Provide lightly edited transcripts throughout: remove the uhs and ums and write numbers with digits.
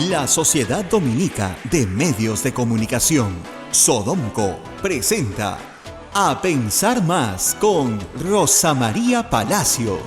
La Sociedad Dominica de Medios de Comunicación, Sodomco, presenta A Pensar Más con Rosa María Palacios.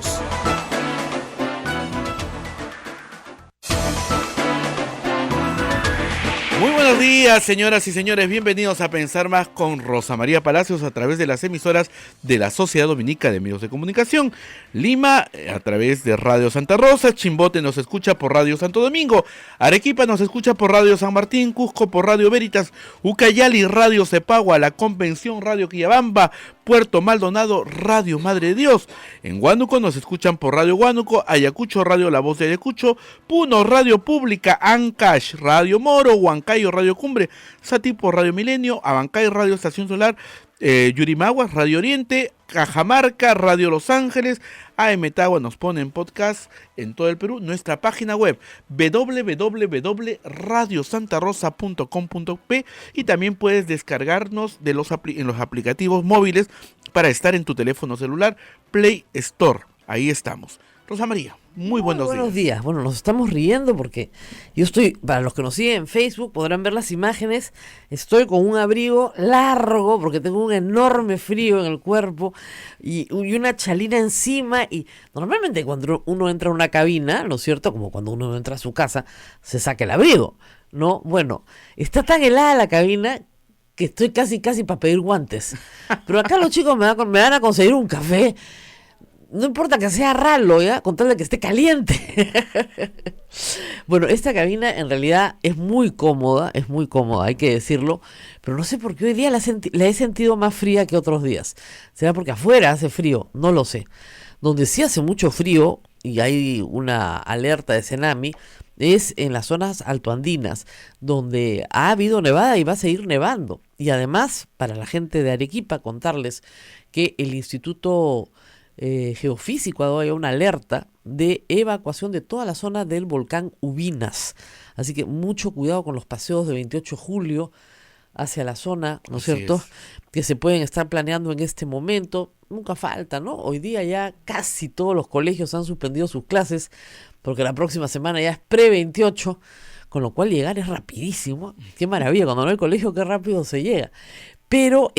Muy buenos días, señoras y señores, bienvenidos a Pensar Más con Rosa María Palacios a través de las emisoras de la Sociedad Dominica de Medios de Comunicación. Lima, a través de Radio Santa Rosa; Chimbote nos escucha por Radio Santo Domingo; Arequipa nos escucha por Radio San Martín; Cusco por Radio Veritas; Ucayali, Radio Cepagua; La Convención, Radio Quillabamba; Puerto Maldonado, Radio Madre de Dios. En Huánuco nos escuchan por Radio Huánuco; Ayacucho, Radio La Voz de Ayacucho; Puno, Radio Pública; Ancash, Radio Moro; Huancayo, Radio Cumbre; Satipo, Radio Milenio; Abancay, Radio Estación Solar; Yurimaguas, Radio Oriente; Cajamarca, Radio Los Ángeles; AM Tagua nos pone en podcast en todo el Perú. Nuestra página web www.radiosantarosa.com.p, y también puedes descargarnos de en los aplicativos móviles para estar en tu teléfono celular, Play Store. Ahí estamos. Rosa María, muy buenos días. Bueno, nos estamos riendo porque yo estoy, para los que nos siguen en Facebook podrán ver las imágenes, estoy con un abrigo largo porque tengo un enorme frío en el cuerpo y una chalina encima, y normalmente cuando uno entra a una cabina, ¿no es cierto?, como cuando uno entra a su casa, se saca el abrigo, ¿no? Bueno, está tan helada la cabina que estoy casi para pedir guantes, pero acá los chicos me van a conseguir un café. No importa que sea ralo, ¿ya? Con tal de que esté caliente. Bueno, esta cabina en realidad es muy cómoda, hay que decirlo, pero no sé por qué hoy día la he sentido más fría que otros días. ¿Será porque afuera hace frío? No lo sé. Donde sí hace mucho frío y hay una alerta de tsunami es en las zonas altoandinas, donde ha habido nevada y va a seguir nevando. Y además, para la gente de Arequipa, contarles que el Instituto Geofísico ha dado ya una alerta de evacuación de toda la zona del volcán Ubinas, así que mucho cuidado con los paseos de 28 de julio hacia la zona, ¿no es cierto?, que se pueden estar planeando en este momento. Nunca falta, ¿no? Hoy día ya casi todos los colegios han suspendido sus clases porque la próxima semana ya es pre-28, con lo cual llegar es rapidísimo. Qué maravilla, cuando no hay colegio, qué rápido se llega. Pero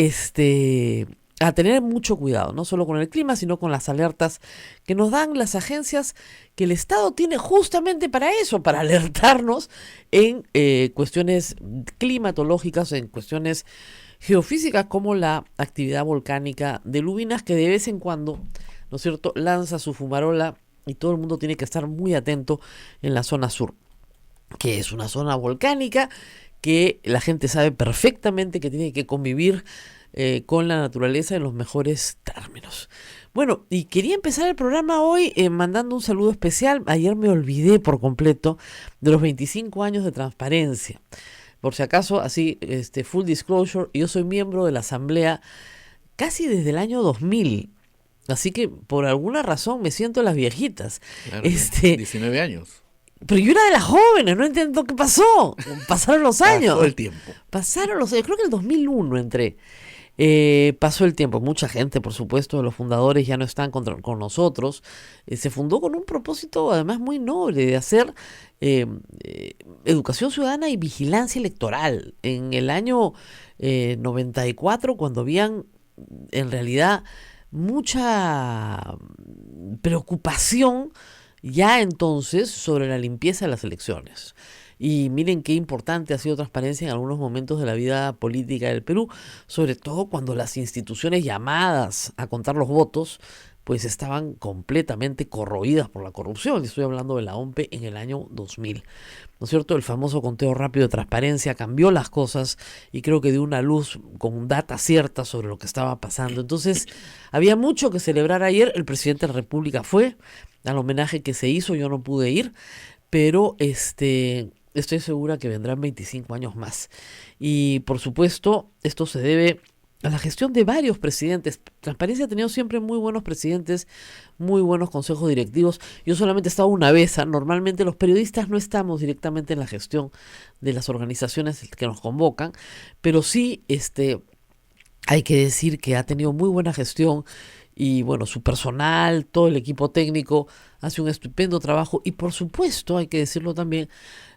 a tener mucho cuidado, no solo con el clima, sino con las alertas que nos dan las agencias que el Estado tiene justamente para eso, para alertarnos en cuestiones climatológicas, en cuestiones geofísicas, como la actividad volcánica de Ubinas, que de vez en cuando, ¿no es cierto?, lanza su fumarola y todo el mundo tiene que estar muy atento en la zona sur, que es una zona volcánica que la gente sabe perfectamente que tiene que convivir con la naturaleza en los mejores términos. Bueno, y quería empezar el programa hoy mandando un saludo especial. Ayer me olvidé por completo de los 25 años de transparencia. Por si acaso, así, full disclosure, yo soy miembro de la asamblea casi desde el año 2000. Así que por alguna razón me siento las viejitas. Claro, 19 años. Pero yo era de las jóvenes, no entiendo qué pasó. Pasaron los años. Pasó el tiempo. Pasaron los años, creo que en el 2001 entré. Pasó el tiempo, mucha gente, por supuesto, de los fundadores ya no están con nosotros. Se fundó con un propósito además muy noble de hacer educación ciudadana y vigilancia electoral. En el año 94, cuando habían en realidad mucha preocupación ya entonces sobre la limpieza de las elecciones. Y miren qué importante ha sido transparencia en algunos momentos de la vida política del Perú, sobre todo cuando las instituciones llamadas a contar los votos pues estaban completamente corroídas por la corrupción. Estoy hablando de la OMPE en el año 2000. ¿No es cierto? El famoso conteo rápido de transparencia cambió las cosas y creo que dio una luz con data cierta sobre lo que estaba pasando. Entonces, había mucho que celebrar ayer. El presidente de la República fue al homenaje que se hizo, yo no pude ir, pero estoy segura que vendrán 25 años más. Y por supuesto, esto se debe a la gestión de varios presidentes. Transparencia ha tenido siempre muy buenos presidentes, muy buenos consejos directivos. Yo solamente he estado una vez. Normalmente los periodistas no estamos directamente en la gestión de las organizaciones que nos convocan, pero sí hay que decir que ha tenido muy buena gestión y bueno, su personal, todo el equipo técnico hace un estupendo trabajo y por supuesto, hay que decirlo también,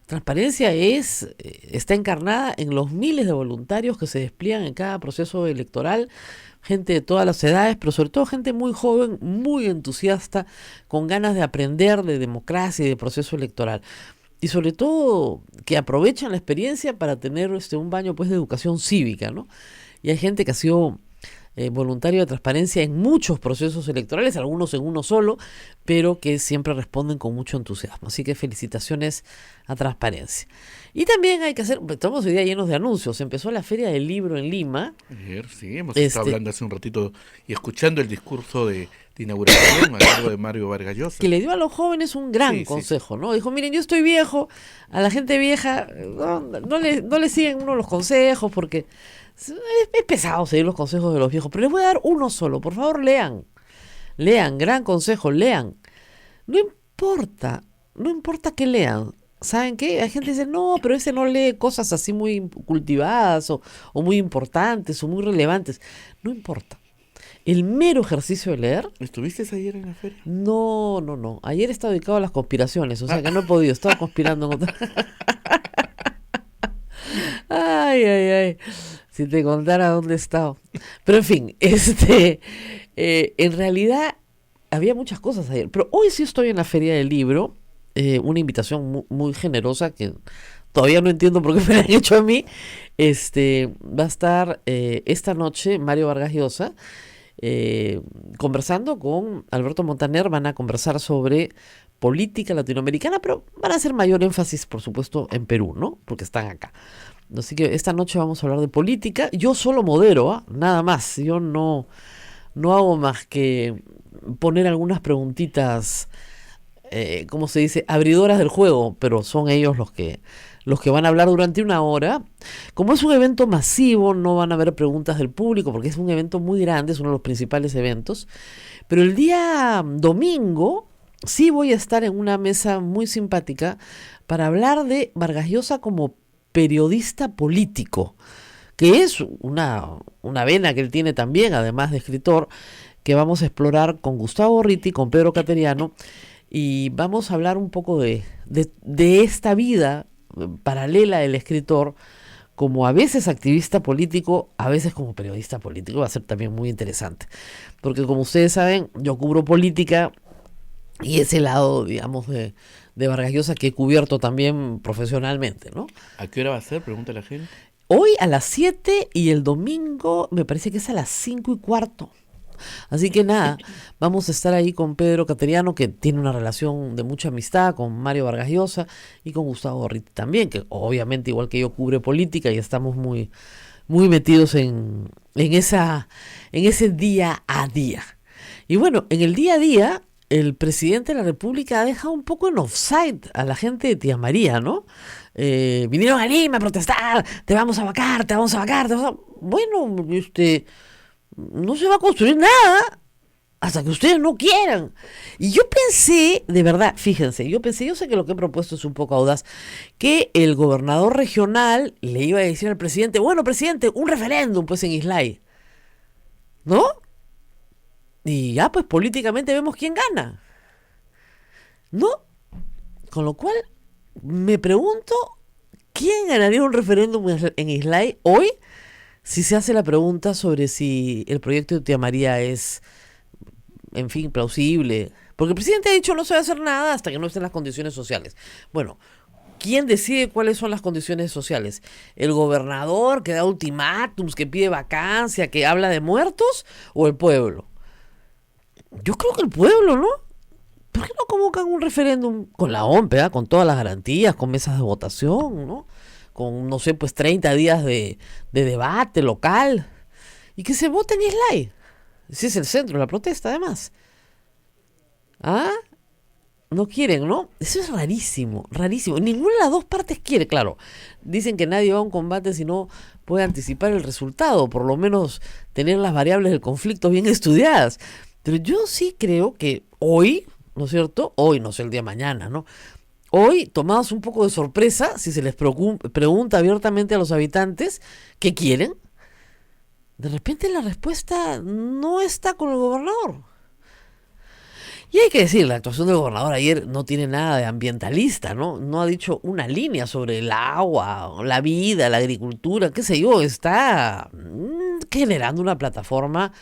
transparencia está encarnada en los miles de voluntarios que se despliegan en cada proceso electoral, gente de todas las edades, pero sobre todo gente muy joven, muy entusiasta, con ganas de aprender de democracia y de proceso electoral. Y sobre todo que aprovechan la experiencia para tener un baño pues de educación cívica, ¿no? Y hay gente que ha sido voluntario de transparencia en muchos procesos electorales, algunos en uno solo, pero que siempre responden con mucho entusiasmo. Así que felicitaciones a Transparencia. Y también hay que hacer, estamos hoy día llenos de anuncios. Empezó la Feria del Libro en Lima. Ayer, sí, hemos estado hablando hace un ratito y escuchando el discurso de inauguración a cargo de Mario Vargas Llosa. Que le dio a los jóvenes un gran consejo, ¿no? Dijo, miren, yo estoy viejo, a la gente vieja no le siguen uno los consejos porque es pesado seguir los consejos de los viejos, pero les voy a dar uno solo, por favor lean, gran consejo, lean. No importa que lean. ¿Saben qué? Hay gente que dice, no, pero ese no lee cosas así muy cultivadas o muy importantes o muy relevantes. No importa. El mero ejercicio de leer. ¿Estuviste ayer en la feria? No. Ayer estaba dedicado a las conspiraciones, o sea que no he podido, estaba conspirando en otra. Ay. Si te contara dónde he estado. Pero en fin, en realidad había muchas cosas ayer. Pero hoy sí estoy en la Feria del Libro. Una invitación muy, muy generosa que todavía no entiendo por qué me la han hecho a mí. Va a estar esta noche Mario Vargas Llosa conversando con Alberto Montaner. Van a conversar sobre política latinoamericana, pero van a hacer mayor énfasis, por supuesto, en Perú, ¿no? Porque están acá. Así que esta noche vamos a hablar de política. Yo solo modero, nada más. Yo no hago más que poner algunas preguntitas, ¿cómo se dice? Abridoras del juego, pero son ellos los que van a hablar durante una hora. Como es un evento masivo, no van a haber preguntas del público porque es un evento muy grande, es uno de los principales eventos. Pero el día domingo sí voy a estar en una mesa muy simpática para hablar de Vargas Llosa como periodista político, que es una vena que él tiene también, además de escritor, que vamos a explorar con Gustavo Ritti, con Pedro Cateriano, y vamos a hablar un poco de esta vida paralela del escritor, como a veces activista político, a veces como periodista político. Va a ser también muy interesante, porque como ustedes saben, yo cubro política y ese lado, digamos, de Vargas Llosa que he cubierto también profesionalmente, ¿no? ¿A qué hora va a ser? Pregunta la gente. Hoy a las 7 y el domingo me parece que es a las 5:15. Así que nada, vamos a estar ahí con Pedro Cateriano, que tiene una relación de mucha amistad con Mario Vargas Llosa y con Gustavo Ritti también, que obviamente igual que yo cubre política y estamos muy, muy metidos en ese día a día. Y bueno, en el día a día, el presidente de la República ha dejado un poco en offside a la gente de Tía María, ¿no? Vinieron a Lima a protestar, te vamos a vacar. Bueno, no se va a construir nada hasta que ustedes no quieran. Y yo pensé, de verdad, fíjense, yo sé que lo que he propuesto es un poco audaz, que el gobernador regional le iba a decir al presidente, bueno, presidente, un referéndum pues en Islay, ¿no? Y ya pues políticamente vemos quién gana, ¿no? Con lo cual me pregunto, ¿quién ganaría un referéndum en Islay hoy? Si se hace la pregunta sobre si el proyecto de Tía María es, en fin, plausible. Porque el presidente ha dicho no se va a hacer nada hasta que no estén las condiciones sociales. Bueno, ¿quién decide cuáles son las condiciones sociales? ¿El gobernador que da ultimátums, que pide vacancia, que habla de muertos? ¿O el pueblo? Yo creo que el pueblo, ¿no? ¿Por qué no convocan un referéndum con la OMP, con todas las garantías, con mesas de votación, ¿no? Con, no sé, pues 30 días de debate local, y que se vote en Islay. Ese es el centro de la protesta, además. No quieren, ¿no? Eso es rarísimo. Ninguna de las dos partes quiere, claro. Dicen que nadie va a un combate si no puede anticipar el resultado, por lo menos tener las variables del conflicto bien estudiadas. Pero yo sí creo que hoy, ¿no es cierto? Hoy, no sé, el día de mañana, ¿no? Hoy, tomados un poco de sorpresa, si se les pregunta abiertamente a los habitantes qué quieren, de repente la respuesta no está con el gobernador. Y hay que decir, la actuación del gobernador ayer no tiene nada de ambientalista, ¿no? No ha dicho una línea sobre el agua, la vida, la agricultura, qué sé yo. Está generando una plataforma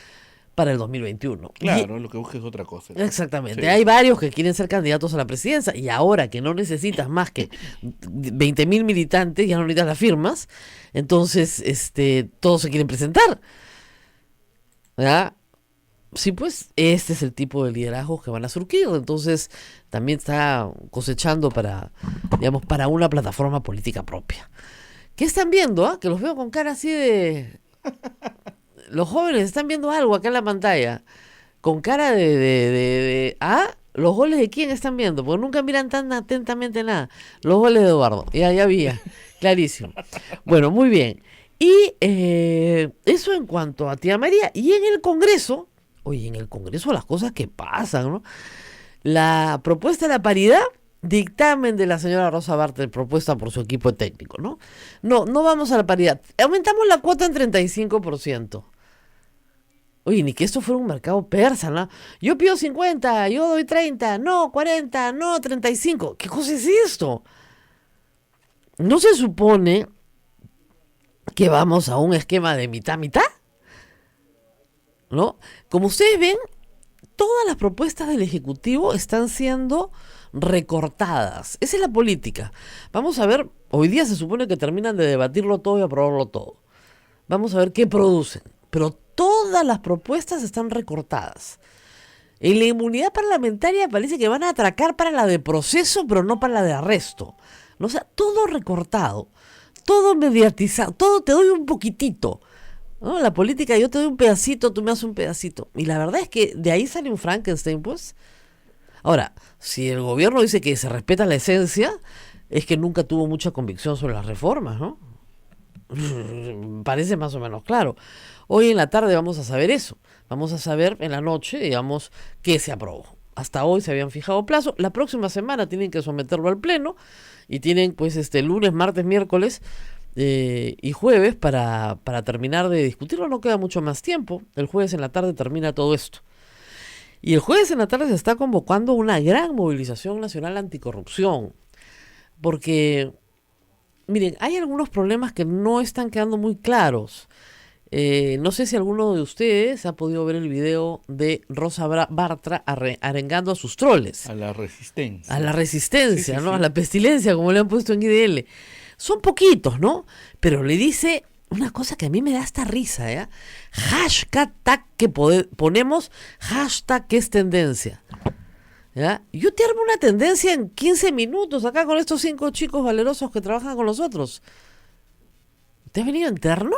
para el 2021. Claro, lo que busca es otra cosa. Exactamente. Sí. Hay varios que quieren ser candidatos a la presidencia y ahora que no necesitas más que 20.000 militantes, ya no necesitas las firmas, entonces todos se quieren presentar. ¿Verdad? Sí, pues este es el tipo de liderazgos que van a surgir, entonces también está cosechando digamos, para una plataforma política propia. ¿Qué están viendo? Que los veo con cara así de... Los jóvenes están viendo algo acá en la pantalla, con cara ¿los goles de quién están viendo? Porque nunca miran tan atentamente nada. Los goles de Eduardo, ya había, clarísimo. Bueno, muy bien. Y eso en cuanto a Tía María. Y en el Congreso... Oye, en el Congreso las cosas que pasan, ¿no? La propuesta de la paridad, dictamen de la señora Rosa Bartra, propuesta por su equipo técnico, ¿no? No vamos a la paridad. Aumentamos la cuota en 35%. Oye, ni que esto fuera un mercado persa, ¿no? Yo pido 50, yo doy 30, no, 40, no, 35. ¿Qué cosa es esto? ¿No se supone que vamos a un esquema de mitad-mitad? ¿No? Como ustedes ven, todas las propuestas del Ejecutivo están siendo recortadas. Esa es la política. Vamos a ver, hoy día se supone que terminan de debatirlo todo y aprobarlo todo. Vamos a ver qué producen. Pero todas las propuestas están recortadas. En la inmunidad parlamentaria parece que van a atracar para la de proceso, pero no para la de arresto. O sea, todo recortado, todo mediatizado, todo te doy un poquitito. ¿No? La política, yo te doy un pedacito, tú me das un pedacito. Y la verdad es que de ahí sale un Frankenstein, pues. Ahora, si el gobierno dice que se respeta la esencia, es que nunca tuvo mucha convicción sobre las reformas, ¿no? Parece más o menos claro. Hoy en la tarde vamos a saber eso. Vamos a saber en la noche, digamos, qué se aprobó. Hasta hoy se habían fijado plazo. La próxima semana tienen que someterlo al pleno y tienen, pues, lunes, martes, miércoles y jueves para terminar de discutirlo. No queda mucho más tiempo. El jueves en la tarde termina todo esto. Y el jueves en la tarde se está convocando una gran movilización nacional anticorrupción. Porque, miren, hay algunos problemas que no están quedando muy claros. No sé si alguno de ustedes ha podido ver el video de Rosa Bartra arengando a sus troles. A la resistencia. A la resistencia, sí, ¿no? sí. A la pestilencia, como le han puesto en IDL. Son poquitos, ¿no? Pero le dice una cosa que a mí me da hasta risa, ¿ya? Hashtag que ponemos, hashtag que es tendencia. ¿Ya? Yo te armo una tendencia en 15 minutos acá con estos 5 chicos valerosos que trabajan con nosotros. ¿Te has venido interno?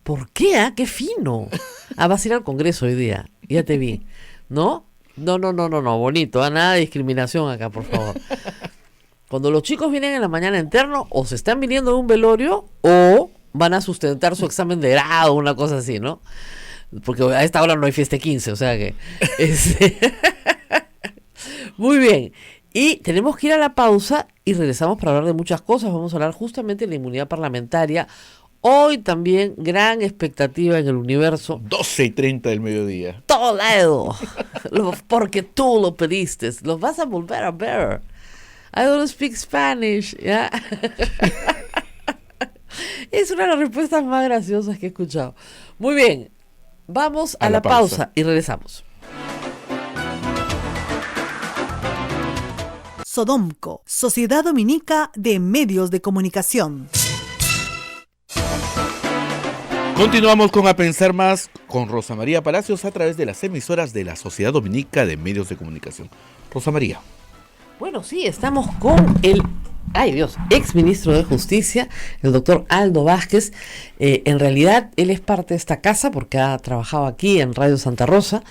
¿Por qué? ¡Qué fino! Vas a ir al Congreso hoy día. Ya te vi. ¿No? No. Bonito. Nada de discriminación acá, por favor. Cuando los chicos vienen en la mañana interno, o se están viniendo de un velorio, o van a sustentar su examen de grado, una cosa así, ¿no? Porque a esta hora no hay fiesta 15, o sea que... Muy bien. Y tenemos que ir a la pausa y regresamos para hablar de muchas cosas. Vamos a hablar justamente de la inmunidad parlamentaria. Hoy también gran expectativa en el universo. 12:30 del mediodía. Toledo. Porque tú lo pediste. Los vas a volver a ver. I don't speak Spanish. ¿Ya? Es una de las respuestas más graciosas que he escuchado. Muy bien. Vamos a la pausa y regresamos. Sodomco, Sociedad Dominica de Medios de Comunicación. Continuamos con A Pensar Más con Rosa María Palacios a través de las emisoras de la Sociedad Dominica de Medios de Comunicación. Rosa María. Bueno, sí, estamos con el, ex ministro de Justicia, el doctor Aldo Vázquez. En realidad, él es parte de esta casa porque ha trabajado aquí en Radio Santa Rosa.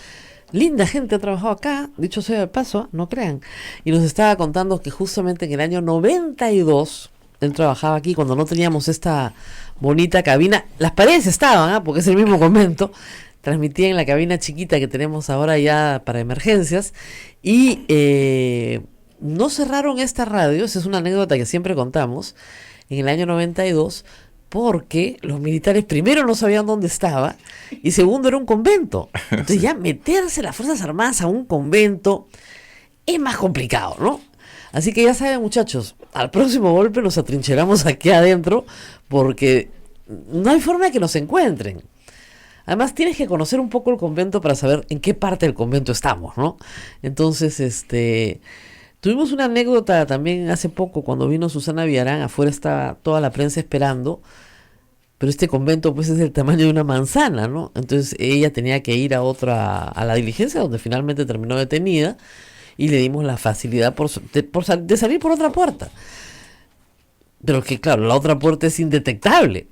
Linda gente ha trabajado acá, dicho sea de paso, no crean. Y nos estaba contando que justamente en el año 92, él trabajaba aquí cuando no teníamos esta bonita cabina. Las paredes estaban, porque es el mismo convento. Transmitía en la cabina chiquita que tenemos ahora ya para emergencias. Y no cerraron esta radio, esa es una anécdota que siempre contamos. En el año 92 porque los militares primero no sabían dónde estaba y segundo era un convento. Entonces ya meterse las Fuerzas Armadas a un convento es más complicado, ¿no? Así que ya saben, muchachos, al próximo golpe nos atrincheramos aquí adentro porque no hay forma de que nos encuentren. Además, tienes que conocer un poco el convento para saber en qué parte del convento estamos, ¿no? Entonces, tuvimos una anécdota también hace poco cuando vino Susana Villarán. Afuera estaba toda la prensa esperando, pero este convento pues es del tamaño de una manzana, ¿no? Entonces ella tenía que ir a la diligencia donde finalmente terminó detenida y le dimos la facilidad de salir por otra puerta. Pero que claro, la otra puerta es indetectable.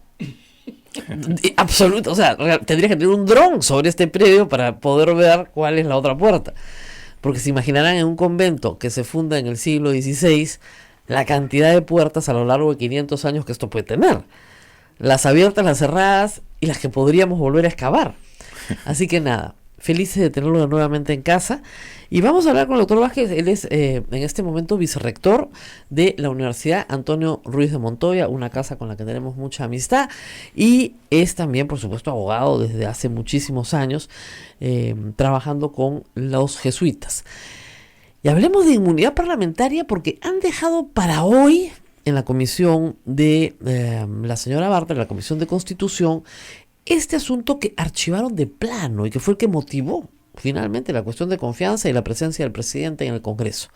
Absoluto, o sea, tendrías que tener un dron sobre este predio para poder ver cuál es la otra puerta. Porque se imaginarán en un convento que se funda en el siglo XVI la cantidad de puertas a lo largo de 500 años que esto puede tener. Las abiertas, las cerradas y las que podríamos volver a excavar. Así que nada, felices de tenerlo nuevamente en casa. Y vamos a hablar con el doctor Vázquez. Él es en este momento vicerrector de la Universidad Antonio Ruiz de Montoya, una casa con la que tenemos mucha amistad. Y es también, por supuesto, abogado desde hace muchísimos años, trabajando con los jesuitas. Y hablemos de inmunidad parlamentaria porque han dejado para hoy en la comisión de la señora Bartra, en la comisión de Constitución, este asunto que archivaron de plano y que fue el que motivó finalmente la cuestión de confianza y la presencia del presidente en el Congreso.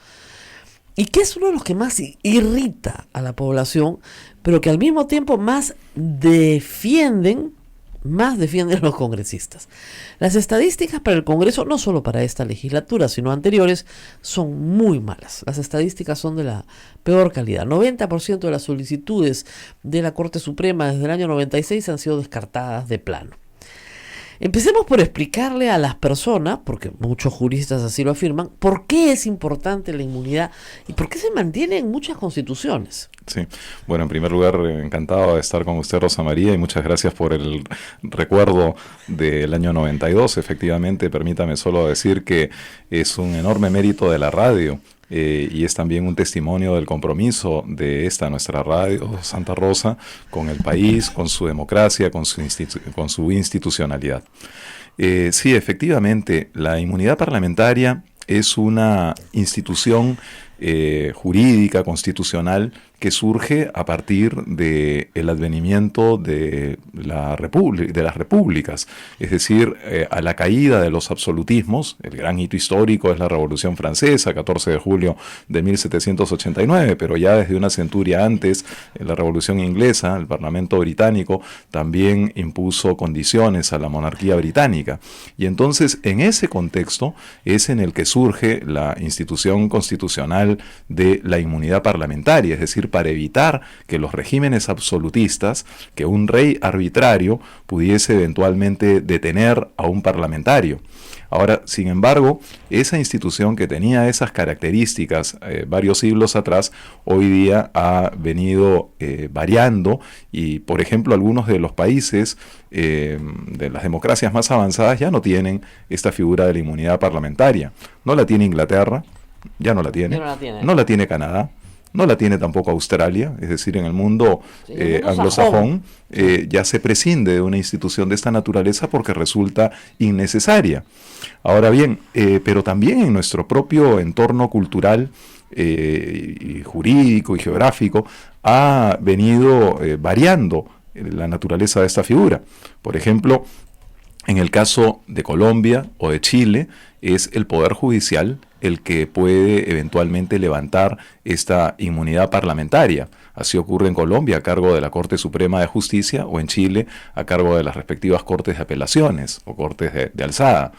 Y que es uno de los que más irrita a la población, pero que al mismo tiempo más defienden los congresistas. Las estadísticas para el Congreso, no solo para esta legislatura, sino anteriores, son muy malas. Las estadísticas son de la peor calidad. 90% de las solicitudes de la Corte Suprema desde el año 96 han sido descartadas de plano. Empecemos por explicarle a las personas, porque muchos juristas así lo afirman, por qué es importante la inmunidad y por qué se mantiene en muchas constituciones. Sí, bueno, en primer lugar, encantado de estar con usted, Rosa María, y muchas gracias por el recuerdo del año 92. Efectivamente, permítame solo decir que es un enorme mérito de la radio. Y es también un testimonio del compromiso de nuestra radio Santa Rosa con el país, con su democracia, con su institucionalidad. Sí, efectivamente, la inmunidad parlamentaria es una institución jurídica, constitucional, que surge a partir del advenimiento de las repúblicas, es decir, a la caída de los absolutismos. El gran hito histórico es la Revolución Francesa, 14 de julio de 1789, pero ya desde una centuria antes, en la Revolución Inglesa, el Parlamento británico también impuso condiciones a la monarquía británica. Y entonces, en ese contexto es en el que surge la institución constitucional de la inmunidad parlamentaria, es decir, para evitar que los regímenes absolutistas, que un rey arbitrario pudiese eventualmente detener a un parlamentario. Ahora, sin embargo, esa institución que tenía esas características varios siglos atrás, hoy día ha venido variando y, por ejemplo, algunos de los países de las democracias más avanzadas ya no tienen esta figura de la inmunidad parlamentaria. No la tiene Inglaterra, ya no la tiene. No la tiene Canadá. No la tiene tampoco Australia, es decir, en el mundo anglosajón ya se prescinde de una institución de esta naturaleza porque resulta innecesaria. Ahora bien, pero también en nuestro propio entorno cultural, y jurídico y geográfico ha venido variando la naturaleza de esta figura. Por ejemplo, en el caso de Colombia o de Chile, es el Poder Judicial el que puede eventualmente levantar esta inmunidad parlamentaria. Así ocurre en Colombia a cargo de la Corte Suprema de Justicia o en Chile a cargo de las respectivas Cortes de Apelaciones o Cortes de Alzada.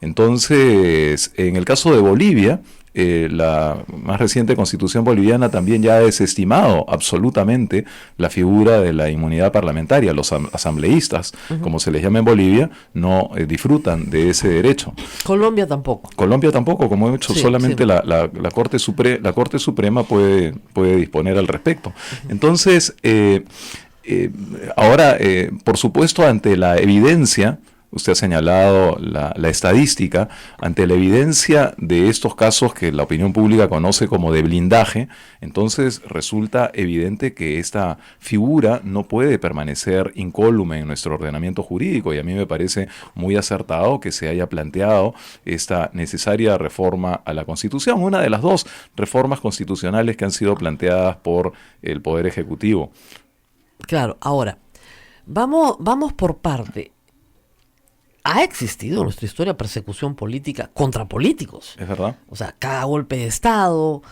Entonces, en el caso de Bolivia, la más reciente constitución boliviana también ya ha desestimado absolutamente la figura de la inmunidad parlamentaria. Los asambleístas, como se les llama en Bolivia, no disfrutan de ese derecho. Colombia tampoco. Colombia tampoco, como he dicho, solamente sí. La Corte Suprema puede disponer al respecto. Entonces, ahora, por supuesto, ante la evidencia usted ha señalado la estadística, ante la evidencia de estos casos que la opinión pública conoce como de blindaje, entonces resulta evidente que esta figura no puede permanecer incólume en nuestro ordenamiento jurídico, y a mí me parece muy acertado que se haya planteado esta necesaria reforma a la Constitución, una de las dos reformas constitucionales que han sido planteadas por el Poder Ejecutivo. Claro, ahora, vamos por parte. Ha existido en nuestra historia persecución política contra políticos. ¿Es verdad? O sea, cada golpe de Estado,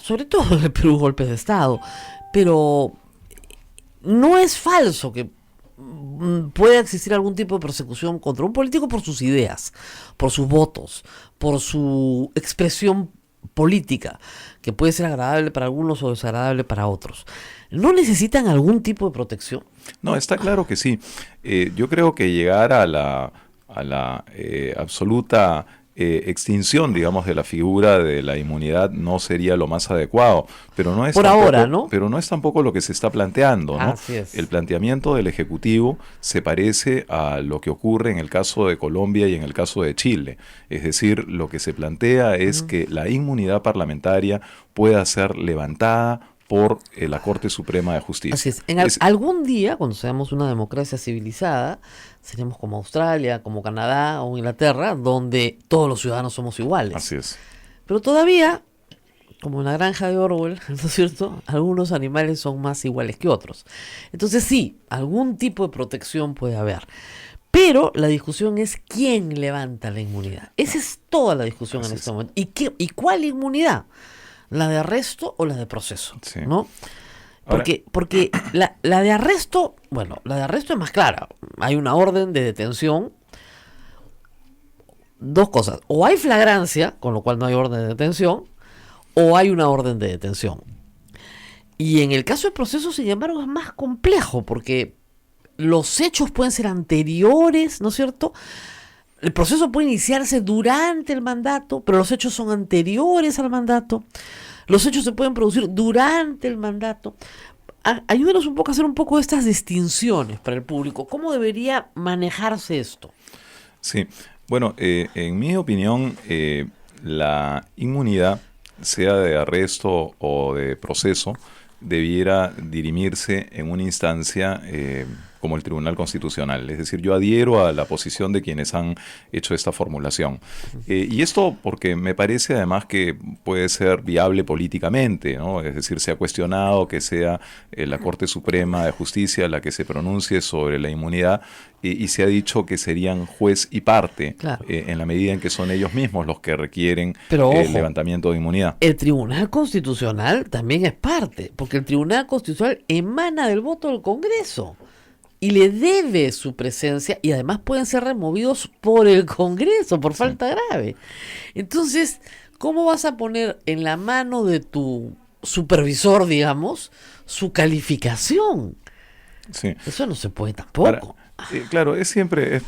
sobre todo en el Perú, golpes de Estado. Pero no es falso que pueda existir algún tipo de persecución contra un político por sus ideas, por sus votos, por su expresión política, que puede ser agradable para algunos o desagradable para otros. ¿No necesitan algún tipo de protección? No, está claro que sí. Yo creo que llegar a la absoluta extinción, digamos, de la figura de la inmunidad no sería lo más adecuado, pero no es por tampoco, ahora, ¿no? Pero no es tampoco lo que se está planteando, ¿no? Así es. El planteamiento del Ejecutivo se parece a lo que ocurre en el caso de Colombia y en el caso de Chile. Es decir, lo que se plantea es que la inmunidad parlamentaria pueda ser levantada por la Corte Suprema de Justicia. Así es. Algún día, cuando seamos una democracia civilizada, seremos como Australia, como Canadá o Inglaterra, donde todos los ciudadanos somos iguales. Así es. Pero todavía, como en la granja de Orwell, ¿no es cierto?, algunos animales son más iguales que otros. Entonces sí, algún tipo de protección puede haber. Pero la discusión es quién levanta la inmunidad. Esa es toda la discusión en este momento. ¿Y cuál inmunidad? ¿La de arresto o la de proceso? Sí. ¿No? Porque la de arresto, bueno, la de arresto es más clara. Hay una orden de detención. Dos cosas. O hay flagrancia, con lo cual no hay orden de detención, o hay una orden de detención. Y en el caso del proceso, sin embargo, es más complejo, porque los hechos pueden ser anteriores, ¿no es cierto? El proceso puede iniciarse durante el mandato, pero los hechos son anteriores al mandato. Los hechos se pueden producir durante el mandato. Ayúdenos un poco a hacer un poco de estas distinciones para el público. ¿Cómo debería manejarse esto? Sí, bueno, en mi opinión, la inmunidad, sea de arresto o de proceso, debiera dirimirse en una instancia como el Tribunal Constitucional. Es decir, yo adhiero a la posición de quienes han hecho esta formulación. Y esto porque me parece además que puede ser viable políticamente, ¿no? Es decir, se ha cuestionado que sea la Corte Suprema de Justicia la que se pronuncie sobre la inmunidad y se ha dicho que serían juez y parte, claro, en la medida en que son ellos mismos los que requieren Pero, el ojo, levantamiento de inmunidad. El Tribunal Constitucional también es parte, porque el Tribunal Constitucional emana del voto del Congreso y le debe su presencia, y además pueden ser removidos por el Congreso por falta grave. Entonces, ¿cómo vas a poner en la mano de tu supervisor, digamos, su calificación? Sí. Eso no se puede tampoco. Claro, es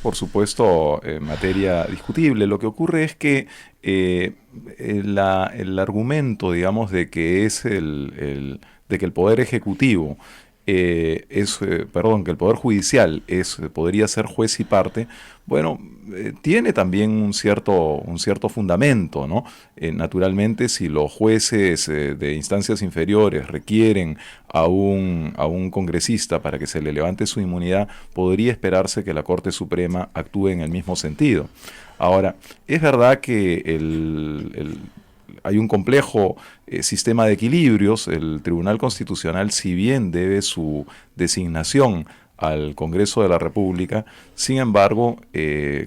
por supuesto materia discutible. Lo que ocurre es que el argumento, digamos, de que es de que el Poder Ejecutivo que el Poder Judicial podría ser juez y parte, bueno, tiene también un cierto fundamento, ¿no? Naturalmente, si los jueces de instancias inferiores requieren a un congresista para que se le levante su inmunidad, podría esperarse que la Corte Suprema actúe en el mismo sentido. Ahora, es verdad que hay un complejo sistema de equilibrios. El Tribunal Constitucional, si bien debe su designación al Congreso de la República, sin embargo,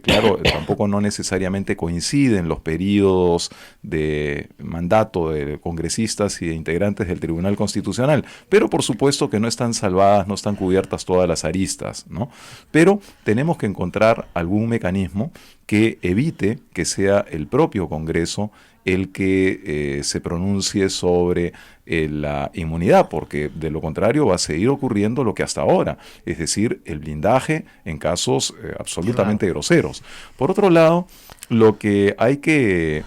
claro, tampoco no necesariamente coinciden los periodos de mandato de congresistas y de integrantes del Tribunal Constitucional, pero por supuesto que no están salvadas, no están cubiertas todas las aristas, ¿no? Pero tenemos que encontrar algún mecanismo que evite que sea el propio Congreso el que se pronuncie sobre la inmunidad, porque de lo contrario va a seguir ocurriendo lo que hasta ahora, es decir, el blindaje en casos absolutamente groseros. Por otro lado, lo que hay que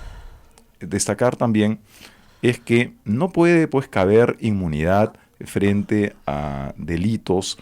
destacar también es que no puede caber inmunidad frente a delitos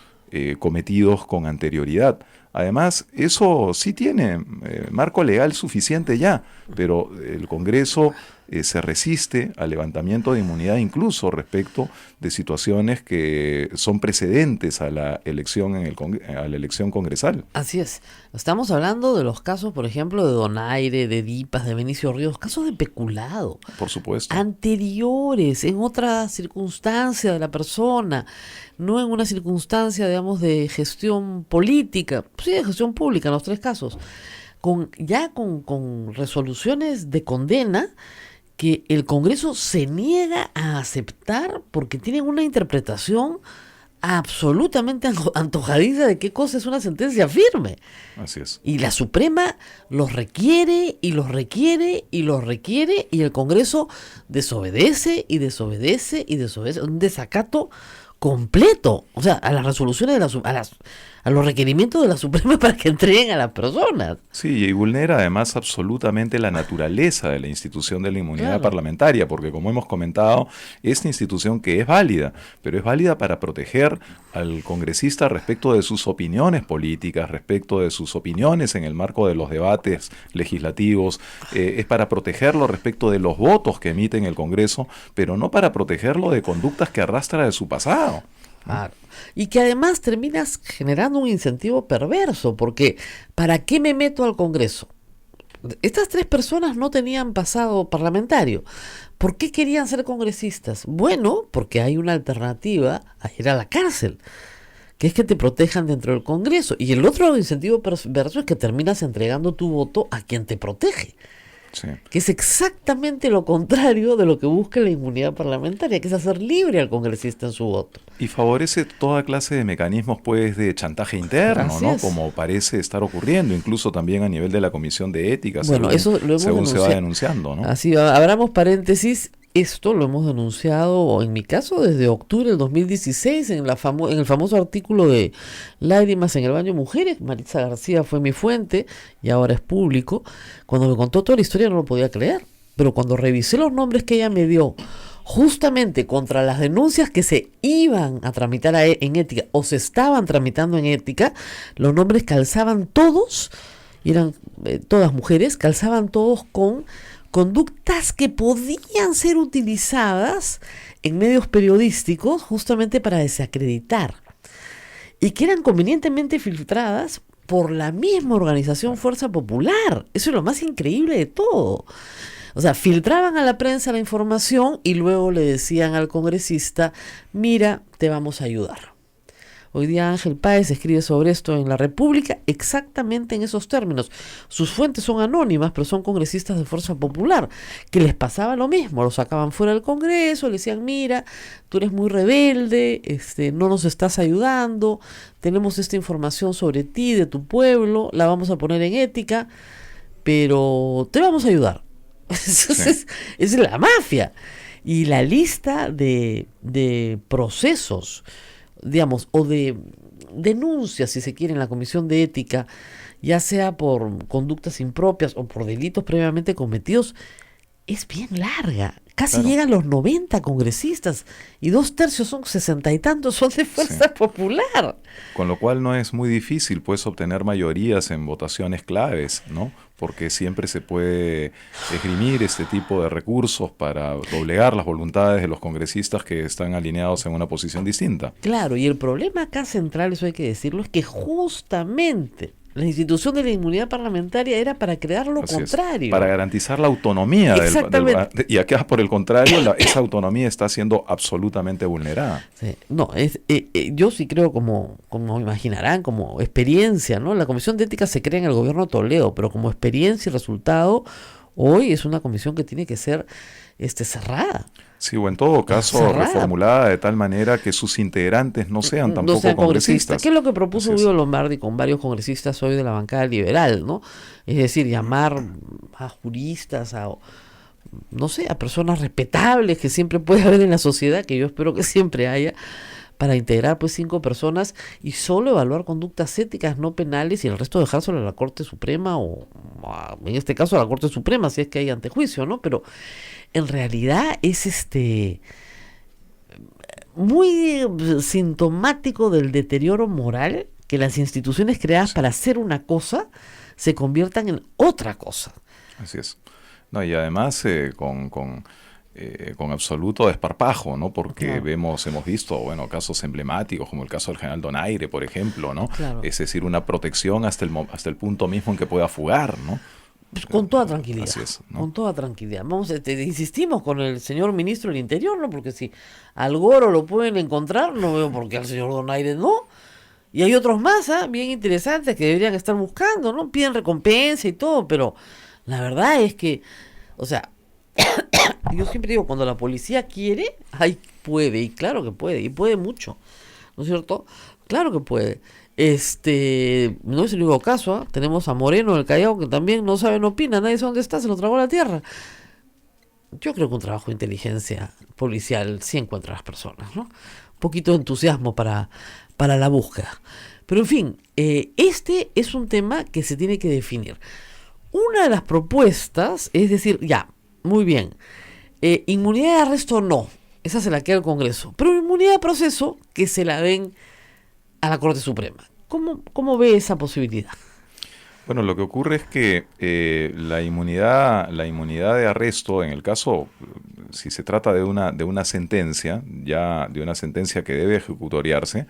cometidos con anterioridad. Además, eso sí tiene marco legal suficiente ya, pero el Congreso se resiste al levantamiento de inmunidad incluso respecto de situaciones que son precedentes a la elección a la elección congresal. Así es. Estamos hablando de los casos, por ejemplo, de Donaire, de Dipas, de Benicio Ríos, casos de peculado. Por supuesto. Anteriores, en otra circunstancia de la persona, no en una circunstancia, digamos, de gestión política, sí, de gestión pública en los 3 casos, con resoluciones de condena que el Congreso se niega a aceptar porque tienen una interpretación absolutamente antojadiza de qué cosa es una sentencia firme. Así es. Y la Suprema los requiere y los requiere y los requiere y el Congreso desobedece y desobedece y desobedece. Un desacato completo, o sea, a las resoluciones de a los requerimientos de la Suprema para que entreguen a las personas. Sí, y vulnera además absolutamente la naturaleza de la institución de la inmunidad Claro. parlamentaria, porque como hemos comentado, esta institución que es válida, pero es válida para proteger al congresista respecto de sus opiniones políticas, respecto de sus opiniones en el marco de los debates legislativos, es para protegerlo respecto de los votos que emite en el Congreso, pero no para protegerlo de conductas que arrastra de su pasado. Claro. Y que además terminas generando un incentivo perverso, porque ¿para qué me meto al Congreso? Estas 3 personas no tenían pasado parlamentario. ¿Por qué querían ser congresistas? Bueno, porque hay una alternativa a ir a la cárcel, que es que te protejan dentro del Congreso. Y el otro incentivo perverso es que terminas entregando tu voto a quien te protege. Sí. Que es exactamente lo contrario de lo que busca la inmunidad parlamentaria, que es hacer libre al congresista en su voto. Y favorece toda clase de mecanismos pues de chantaje interno, Así ¿no? es. Como parece estar ocurriendo, incluso también a nivel de la Comisión de Ética, Bueno, eso lo hemos según se va denunciado. denunciando, ¿no? Así, abramos paréntesis, esto lo hemos denunciado, en mi caso, desde octubre del 2016, en el famoso artículo de Lágrimas en el baño mujeres. Maritza García fue mi fuente y ahora es público. Cuando me contó toda la historia no lo podía creer, pero cuando revisé los nombres que ella me dio, justamente contra las denuncias que se iban a tramitar en ética o se estaban tramitando en ética, los nombres calzaban todos, y eran todas mujeres, calzaban todos con conductas que podían ser utilizadas en medios periodísticos justamente para desacreditar y que eran convenientemente filtradas por la misma organización Fuerza Popular. Eso es lo más increíble de todo. O sea, filtraban a la prensa la información y luego le decían al congresista, mira, te vamos a ayudar. Hoy día Ángel Páez escribe sobre esto en La República exactamente en esos términos. Sus fuentes son anónimas, pero son congresistas de Fuerza Popular, que les pasaba lo mismo. Los sacaban fuera del Congreso, le decían, mira, tú eres muy rebelde, no nos estás ayudando, tenemos esta información sobre ti, de tu pueblo, la vamos a poner en ética, pero te vamos a ayudar. Es la mafia. Y la lista de procesos, digamos, o de denuncias, si se quiere, en la Comisión de Ética, ya sea por conductas impropias o por delitos previamente cometidos, es bien larga. Casi Claro. llegan los 90 congresistas y 2/3 son 60 y tantos son de Fuerza Popular. Con lo cual no es muy difícil pues obtener mayorías en votaciones claves, ¿no? Porque siempre se puede esgrimir este tipo de recursos para doblegar las voluntades de los congresistas que están alineados en una posición distinta. Claro, y el problema acá central, eso hay que decirlo, es que justamente la institución de la inmunidad parlamentaria era para crear lo Así es, contrario. para garantizar la autonomía Exactamente. y acá por el contrario esa autonomía está siendo absolutamente vulnerada. Sí, no, yo sí creo, como imaginarán, como experiencia, ¿no? La Comisión de Ética se crea en el gobierno de Toledo, pero como experiencia y resultado, hoy es una comisión que tiene que ser cerrada. Sí, o en todo caso Cerrada. reformulada de tal manera que sus integrantes no sean tampoco congresistas. ¿Qué es lo que propuso Así es. Guido Lombardi con varios congresistas hoy de la bancada liberal, ¿no? Es decir, llamar a juristas, no sé, a personas respetables que siempre puede haber en la sociedad, que yo espero que siempre haya, para integrar pues 5 personas y solo evaluar conductas éticas no penales y el resto dejárselo a la Corte Suprema o en este caso a la Corte Suprema si es que hay antejuicio, ¿no? Pero en realidad es muy sintomático del deterioro moral que las instituciones creadas para hacer una cosa se conviertan en otra cosa. Así es. No, y además con absoluto desparpajo, ¿no? Porque Claro. hemos visto, bueno, casos emblemáticos como el caso del general Donaire, por ejemplo, ¿no? Claro. Es decir, una protección hasta el punto mismo en que pueda fugar, ¿no? Pues con toda tranquilidad. Así es, ¿no? Con toda tranquilidad. Vamos, insistimos con el señor ministro del Interior, ¿no? Porque si al Goro lo pueden encontrar, no veo por qué al señor Donaire no. Y hay otros más, bien interesantes que deberían estar buscando, ¿no? Piden recompensa y todo, pero la verdad es que, o sea, yo siempre digo, cuando la policía quiere, ahí puede, y claro que puede, y puede mucho, ¿no es cierto? Claro que puede. No es el único caso, ¿ah? Tenemos a Moreno del Callao, que también no sabe, no opina, nadie sabe dónde está, se lo tragó la tierra. Yo creo que un trabajo de inteligencia policial sí encuentra a las personas, ¿no? Un poquito de entusiasmo para la búsqueda. Pero en fin, este es un tema que se tiene que definir. Una de las propuestas es decir, ya, muy bien, inmunidad de arresto no, esa se la queda el Congreso, pero inmunidad de proceso que se la den a la Corte Suprema. ¿Cómo ve esa posibilidad? Bueno, lo que ocurre es que la inmunidad de arresto, en el caso, si se trata de una sentencia, ya de una sentencia que debe ejecutoriarse,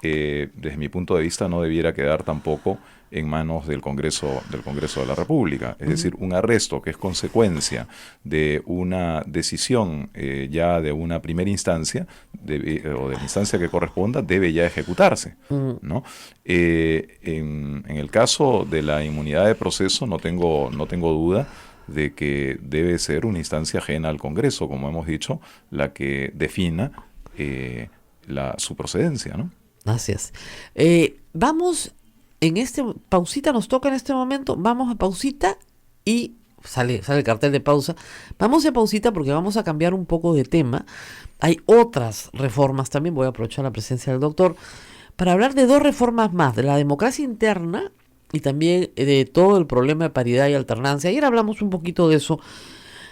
desde mi punto de vista no debiera quedar tampoco en manos del Congreso de la República. Es decir, un arresto que es consecuencia de una decisión ya de una primera instancia o de la instancia que corresponda, debe ya ejecutarse, ¿no? En el caso de la inmunidad de proceso no tengo duda de que debe ser una instancia ajena al Congreso, como hemos dicho, la que defina su procedencia, ¿no? Así es. Vamos pausita nos toca en este momento, vamos a pausita y sale el cartel de pausa. Vamos a pausita porque vamos a cambiar un poco de tema. Hay otras reformas también, voy a aprovechar la presencia del doctor para hablar de dos reformas más, de la democracia interna y también de todo el problema de paridad y alternancia. Ayer hablamos un poquito de eso,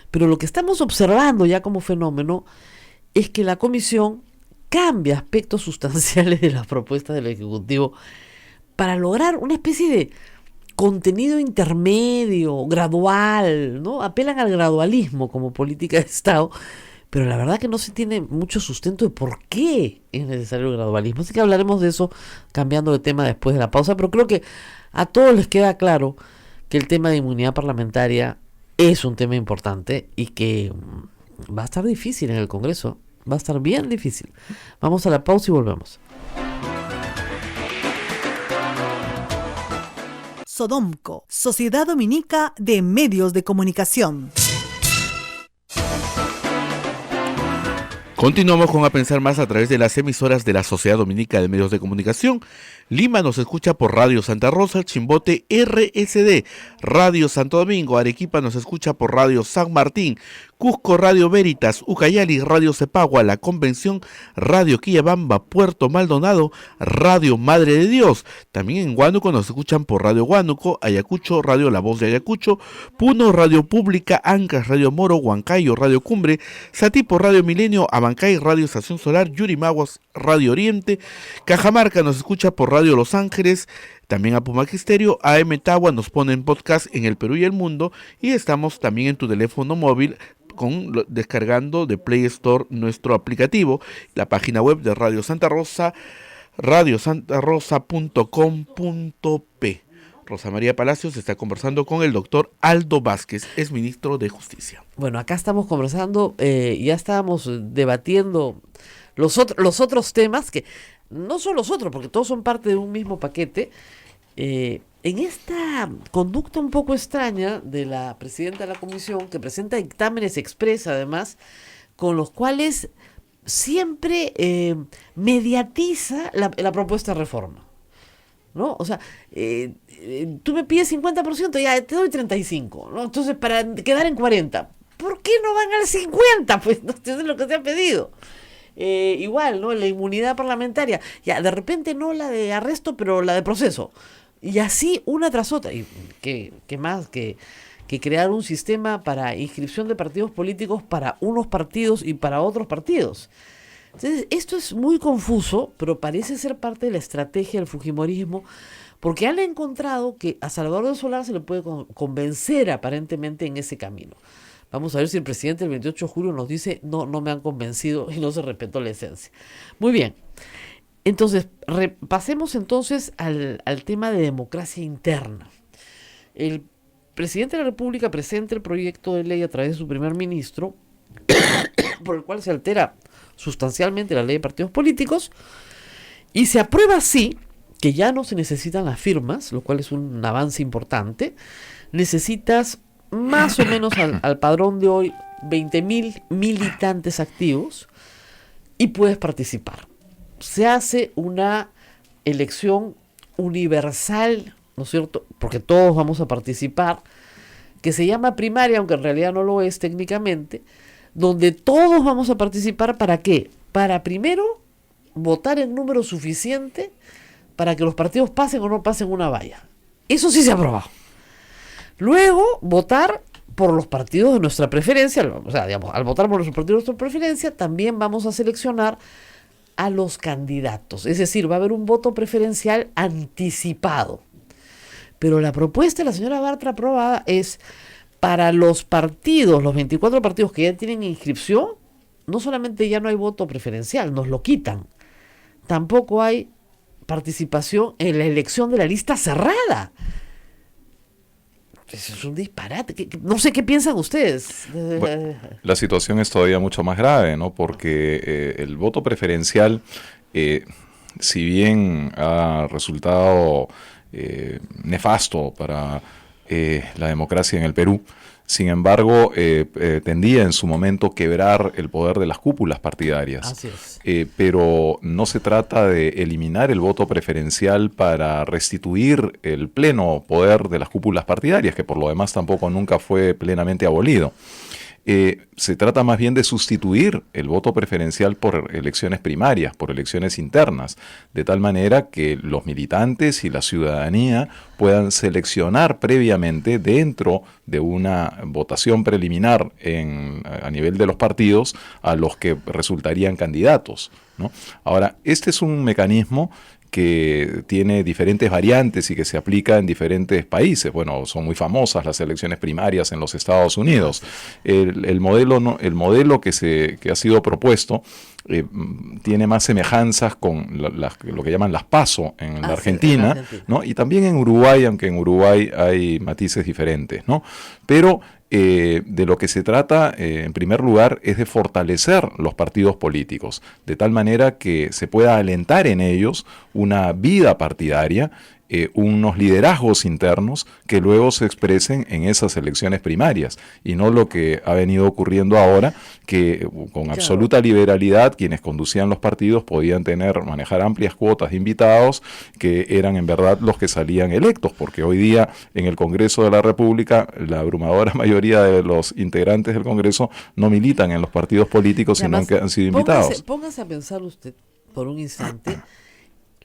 pero lo que estamos observando ya como fenómeno es que la Comisión cambia aspectos sustanciales de las propuestas del Ejecutivo para lograr una especie de contenido intermedio, gradual, ¿no? Apelan al gradualismo como política de Estado, pero la verdad que no se tiene mucho sustento de por qué es necesario el gradualismo. Así que hablaremos de eso cambiando de tema después de la pausa, pero creo que a todos les queda claro que el tema de inmunidad parlamentaria es un tema importante y que va a estar difícil en el Congreso, va a estar bien difícil. Vamos a la pausa y volvemos. Sodomco, Sociedad Dominica de Medios de Comunicación. Continuamos con A Pensar Más a través de las emisoras de la Sociedad Dominica de Medios de Comunicación. Lima nos escucha por Radio Santa Rosa, Chimbote RSD, Radio Santo Domingo, Arequipa nos escucha por Radio San Martín, Cusco Radio Veritas, Ucayali Radio Cepagua, La Convención Radio Quillabamba, Puerto Maldonado, Radio Madre de Dios. También en Huánuco nos escuchan por Radio Huánuco, Ayacucho Radio La Voz de Ayacucho, Puno Radio Pública, Ancas Radio Moro, Huancayo Radio Cumbre, Satipo Radio Milenio, Abancay Radio Estación Solar, Yurimaguas Radio Oriente, Cajamarca nos escucha por Radio Los Ángeles, también a Pumaquisterio, AM Tagua nos pone en podcast en el Perú y el mundo, y estamos también en tu teléfono móvil descargando de Play Store nuestro aplicativo, la página web de Radio Santa Rosa, radiosantarosa.com.p. Rosa María Palacios está conversando con el doctor Aldo Vázquez, es ministro de Justicia. Bueno, acá estamos conversando, ya estábamos debatiendo los otros temas, que no son los otros, porque todos son parte de un mismo paquete. En esta conducta un poco extraña de la presidenta de la comisión, que presenta dictámenes expresa además, con los cuales siempre mediatiza la propuesta de reforma, ¿no? O sea, tú me pides 50%, ya te doy 35%, ¿no? Entonces, para quedar en 40%, ¿por qué no van al 50%? Pues no es lo que se ha pedido. Igual, ¿no? La inmunidad parlamentaria, ya de repente no la de arresto, pero la de proceso. Y así una tras otra. Y que más que crear un sistema para inscripción de partidos políticos para unos partidos y para otros partidos. Entonces, esto es muy confuso, pero parece ser parte de la estrategia del fujimorismo, porque han encontrado que a Salvador del Solar se le puede convencer aparentemente en ese camino. Vamos a ver si el presidente el 28 de julio nos dice, no, no me han convencido y no se respetó la esencia. Muy bien. Entonces, pasemos entonces al tema de democracia interna. El presidente de la República presenta el proyecto de ley a través de su primer ministro, por el cual se altera sustancialmente la ley de partidos políticos, y se aprueba así que ya no se necesitan las firmas, lo cual es un avance importante. Necesitas más o menos al padrón de hoy 20.000 militantes activos y puedes participar. Se hace una elección universal, ¿no es cierto? Porque todos vamos a participar, que se llama primaria, aunque en realidad no lo es técnicamente, donde todos vamos a participar. ¿Para qué? Para primero votar en número suficiente para que los partidos pasen o no pasen una valla. Eso sí se ha aprobado. Luego, votar por los partidos de nuestra preferencia. O sea, digamos, al votar por los partidos de nuestra preferencia, también vamos a seleccionar a los candidatos. Es decir, va a haber un voto preferencial anticipado. Pero la propuesta de la señora Bartra aprobada es para los partidos, los 24 partidos que ya tienen inscripción, no solamente ya no hay voto preferencial, nos lo quitan. Tampoco hay participación en la elección de la lista cerrada. Eso es un disparate. No sé qué piensan ustedes. Bueno, la situación es todavía mucho más grave, ¿no? Porque el voto preferencial, si bien ha resultado nefasto para la democracia en el Perú, sin embargo, tendía en su momento quebrar el poder de las cúpulas partidarias. Así es. Pero no se trata de eliminar el voto preferencial para restituir el pleno poder de las cúpulas partidarias, que por lo demás tampoco nunca fue plenamente abolido. Se trata más bien de sustituir el voto preferencial por elecciones primarias, por elecciones internas, de tal manera que los militantes y la ciudadanía puedan seleccionar previamente dentro de una votación preliminar a nivel de los partidos a los que resultarían candidatos, ¿no? Ahora, este es un mecanismo que tiene diferentes variantes y que se aplica en diferentes países. Bueno, son muy famosas las elecciones primarias en los Estados Unidos. El modelo que ha sido propuesto tiene más semejanzas con lo que llaman las PASO en la Argentina, ¿no? Y también en Uruguay, aunque en Uruguay hay matices diferentes, ¿no? Pero de lo que se trata, en primer lugar, es de fortalecer los partidos políticos, de tal manera que se pueda alentar en ellos una vida partidaria, unos liderazgos internos que luego se expresen en esas elecciones primarias, y no lo que ha venido ocurriendo ahora, que con absoluta liberalidad quienes conducían los partidos podían manejar amplias cuotas de invitados que eran en verdad los que salían electos, porque hoy día en el Congreso de la República la abrumadora mayoría de los integrantes del Congreso no militan en los partidos políticos, sino que han sido invitados. Póngase a pensar usted por un instante.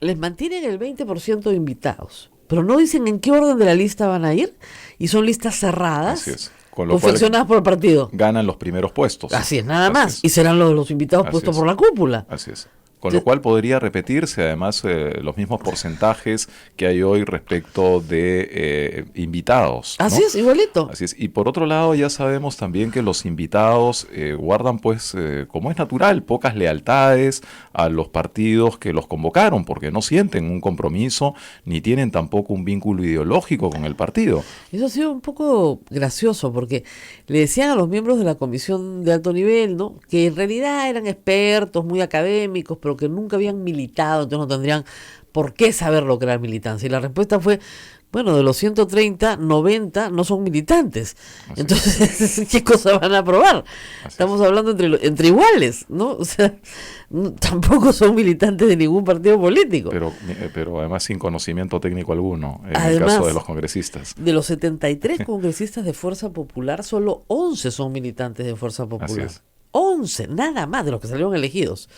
Les mantienen el 20% de invitados, pero no dicen en qué orden de la lista van a ir, y son listas cerradas. Así es. Con lo confeccionadas por el partido. Ganan los primeros puestos. Así es, nada más. Y serán los invitados puestos por la cúpula. Así es. Con lo cual podría repetirse además los mismos porcentajes que hay hoy respecto de invitados, ¿no? Así es, igualito. Así es. Y por otro lado ya sabemos también que los invitados guardan, pues, como es natural, pocas lealtades a los partidos que los convocaron, porque no sienten un compromiso ni tienen tampoco un vínculo ideológico con el partido. Eso ha sido un poco gracioso, porque le decían a los miembros de la comisión de alto nivel, ¿no?, que en realidad eran expertos, muy académicos, pero que nunca habían militado, entonces no tendrían por qué saber lo que era militancia. Y la respuesta fue, bueno, de los 130, 90 no son militantes. Así entonces, ¿qué cosa van a aprobar? Estamos hablando entre iguales, ¿no? O sea, tampoco son militantes de ningún partido político. Pero además sin conocimiento técnico alguno, en el caso de los congresistas. De los 73 congresistas de Fuerza Popular, solo 11 son militantes de Fuerza Popular. Así es. 11, nada más de los que salieron elegidos.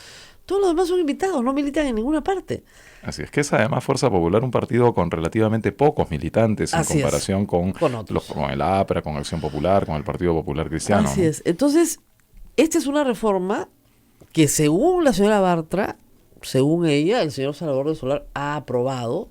Todos los demás son invitados, no militan en ninguna parte. Así es, que es además Fuerza Popular un partido con relativamente pocos militantes en comparación con el APRA, con Acción Popular, con el Partido Popular Cristiano. Así es. Entonces, esta es una reforma que según la señora Bartra, según ella, el señor Salvador de Solar ha aprobado,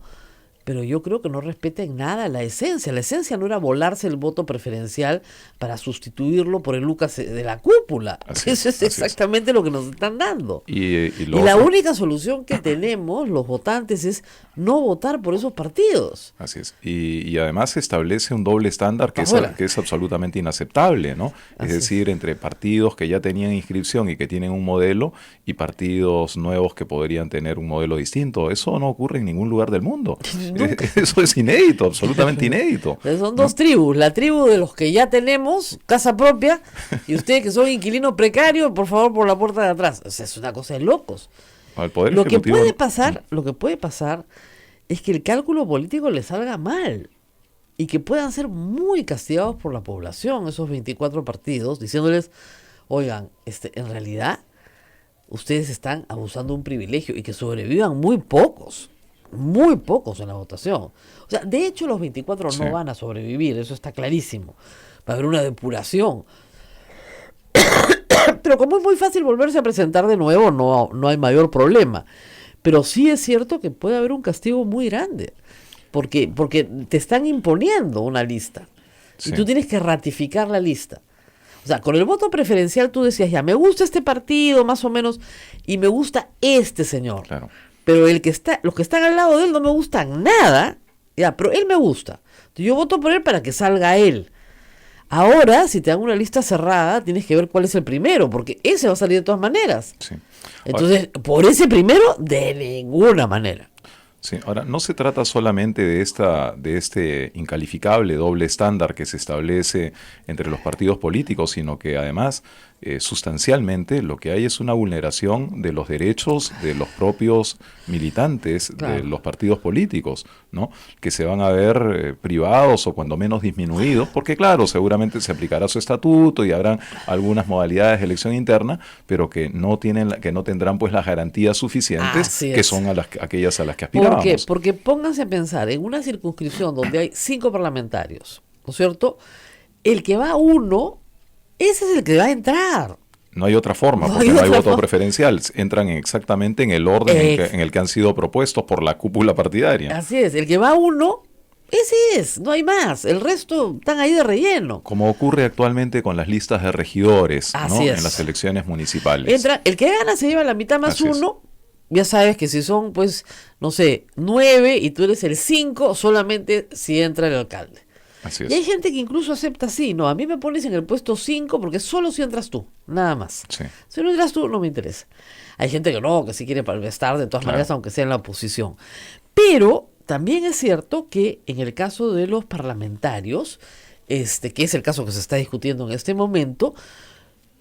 pero yo creo que no respeta en nada la esencia. La esencia no era volarse el voto preferencial para sustituirlo por el Lucas de la cúpula. Eso es exactamente lo que nos están dando. Y la única solución que tenemos los votantes es no votar por esos partidos. Así es. Y además se establece un doble estándar que es absolutamente inaceptable, ¿no? Es decir, entre partidos que ya tenían inscripción y que tienen un modelo y partidos nuevos que podrían tener un modelo distinto. Eso no ocurre en ningún lugar del mundo. Eso es inédito, absolutamente inédito. Son dos tribus, la tribu de los que ya tenemos casa propia y ustedes que son inquilinos precarios, por favor, por la puerta de atrás. O sea, es una cosa de locos. Lo que puede pasar es que el cálculo político les salga mal y que puedan ser muy castigados por la población, esos 24 partidos, diciéndoles, oigan, en realidad ustedes están abusando de un privilegio y que sobrevivan muy pocos en la votación. O sea, de hecho los 24 no van a sobrevivir, eso está clarísimo. Va a haber una depuración. Pero como es muy fácil volverse a presentar de nuevo, no hay mayor problema. Pero sí es cierto que puede haber un castigo muy grande, porque te están imponiendo una lista y tú tienes que ratificar la lista. O sea, con el voto preferencial tú decías, ya, me gusta este partido más o menos y me gusta este señor. Claro. Pero los que están al lado de él no me gustan nada, ya, pero él me gusta. Entonces yo voto por él para que salga él. Ahora, si te dan una lista cerrada, tienes que ver cuál es el primero, porque ese va a salir de todas maneras. Sí. Entonces, por ese primero, de ninguna manera. Sí, ahora no se trata solamente de este incalificable doble estándar que se establece entre los partidos políticos, sino que además sustancialmente lo que hay es una vulneración de los derechos de los propios militantes de los partidos políticos, ¿no? Que se van a ver privados o cuando menos disminuidos, porque claro, seguramente se aplicará su estatuto y habrán algunas modalidades de elección interna, pero que no tendrán pues las garantías suficientes que son aquellas a las que aspirábamos. ¿Por qué? Porque pónganse a pensar, en una circunscripción donde hay 5 parlamentarios, ¿no es cierto? El que va uno, ese es el que va a entrar. No hay otra forma, porque no hay voto preferencial. Entran exactamente en el orden en el que han sido propuestos por la cúpula partidaria. Así es, el que va uno, ese es, no hay más. El resto están ahí de relleno. Como ocurre actualmente con las listas de regidores, ¿no? Es. En las elecciones municipales. Entra, el que gana se lleva la mitad más uno. Ya sabes que si son, pues, no sé, 9 y tú eres el 5, solamente si entra el alcalde. Así es. Y hay gente que incluso acepta así, no, a mí me pones en el puesto 5 porque solo si entras tú, nada más. Sí. Si no entras tú, no me interesa. Hay gente que no, que sí quiere estar de todas maneras, aunque sea en la oposición. Pero también es cierto que en el caso de los parlamentarios, que es el caso que se está discutiendo en este momento,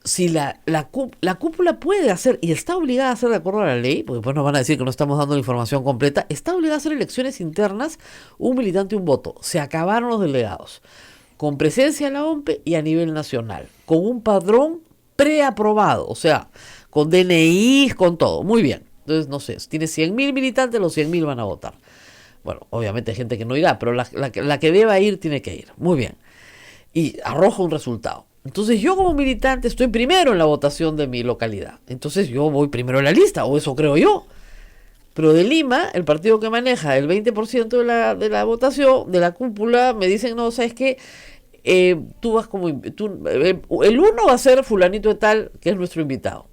si la cúpula puede hacer, y está obligada a hacer de acuerdo a la ley, porque después nos van a decir que no estamos dando la información completa, está obligada a hacer elecciones internas, un militante, un voto. Se acabaron los delegados. Con presencia en la OMPE y a nivel nacional. Con un padrón preaprobado, o sea, con DNI, con todo. Muy bien. Entonces, no sé, si tiene 100.000 militantes, los 100.000 van a votar. Bueno, obviamente hay gente que no irá, pero la que deba ir, tiene que ir. Muy bien. Y arroja un resultado. Entonces yo como militante estoy primero en la votación de mi localidad. Entonces yo voy primero en la lista, o eso creo yo. Pero de Lima, el partido que maneja el 20% de la votación, de la cúpula, me dicen, no, ¿sabes qué? Tú vas como... el uno va a ser fulanito de tal, que es nuestro invitado.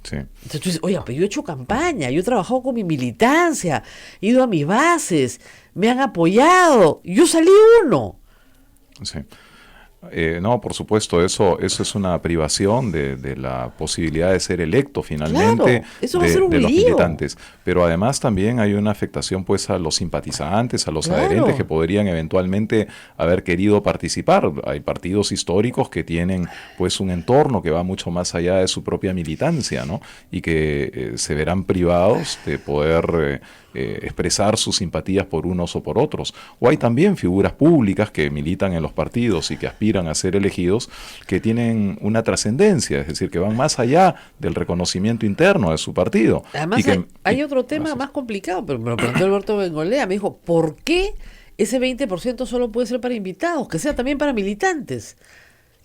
Sí. Entonces tú dices, oye, pero yo he hecho campaña, yo he trabajado con mi militancia, he ido a mis bases, me han apoyado, yo salí uno. Sí. No, por supuesto, eso es una privación de la posibilidad de ser electo finalmente, claro, eso va a ser un de los lío. militantes. Pero además también hay una afectación pues a los simpatizantes, a los adherentes que podrían eventualmente haber querido participar. Hay partidos históricos que tienen pues un entorno que va mucho más allá de su propia militancia, ¿no? Y que se verán privados de poder expresar sus simpatías por unos o por otros. O hay también figuras públicas que militan en los partidos y que aspiran a ser elegidos, que tienen una trascendencia, es decir, que van más allá del reconocimiento interno de su partido. Además, y que, hay otro tema más complicado, pero me lo preguntó Alberto Bengolea, me dijo, ¿por qué ese 20% solo puede ser para invitados? Que sea también para militantes.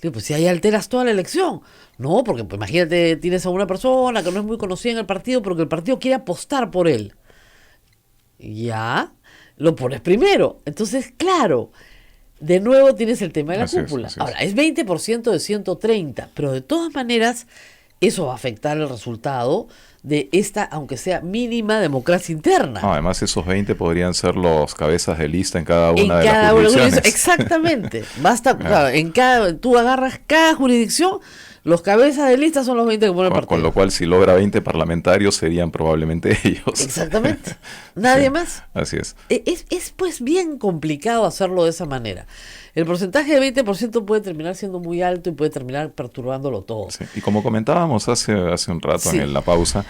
Digo, pues si ahí alteras toda la elección. No, porque pues, imagínate, tienes a una persona que no es muy conocida en el partido, pero que el partido quiere apostar por él. Ya, lo pones primero. Entonces, claro, de nuevo tienes el tema de la cúpula. Así es. Ahora, es 20% de 130, pero de todas maneras, eso va a afectar el resultado de esta, aunque sea mínima, democracia interna. No, además, esos 20 podrían ser los cabezas de lista en cada En una de cada las jurisdicciones. exactamente. Basta, claro, tú agarras cada jurisdicción, los cabezas de lista son los 20 que pone el partido. Con lo cual, si logra 20 parlamentarios, serían probablemente ellos. Exactamente. Nadie Sí, más. Así es. Es pues bien complicado hacerlo de esa manera. El porcentaje de 20% puede terminar siendo muy alto y puede terminar perturbándolo todo. Sí. Y como comentábamos hace un rato Sí. en la pausa,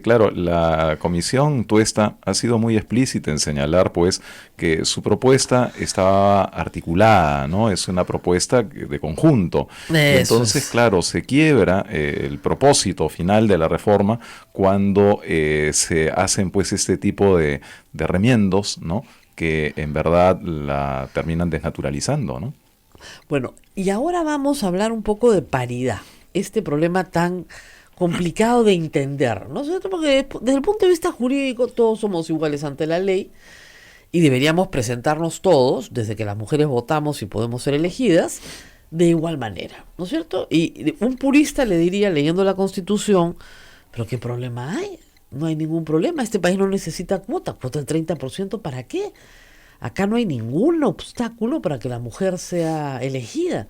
claro, la comisión Tuesta ha sido muy explícita en señalar pues que su propuesta estaba articulada, ¿no? Es una propuesta de conjunto. Eso Entonces, es. claro, se quiebra el propósito final de la reforma cuando se hacen pues este tipo de remiendos, ¿no? Que en verdad la terminan desnaturalizando, ¿no? Bueno, y ahora vamos a hablar un poco de paridad. Este problema tan complicado de entender, ¿no es cierto? Porque desde el punto de vista jurídico todos somos iguales ante la ley y deberíamos presentarnos todos, desde que las mujeres votamos y podemos ser elegidas, de igual manera, ¿no es cierto? Y un purista le diría, leyendo la Constitución, ¿pero qué problema hay? No hay ningún problema, este país no necesita cuota del 30%, ¿para qué? Acá no hay ningún obstáculo para que la mujer sea elegida.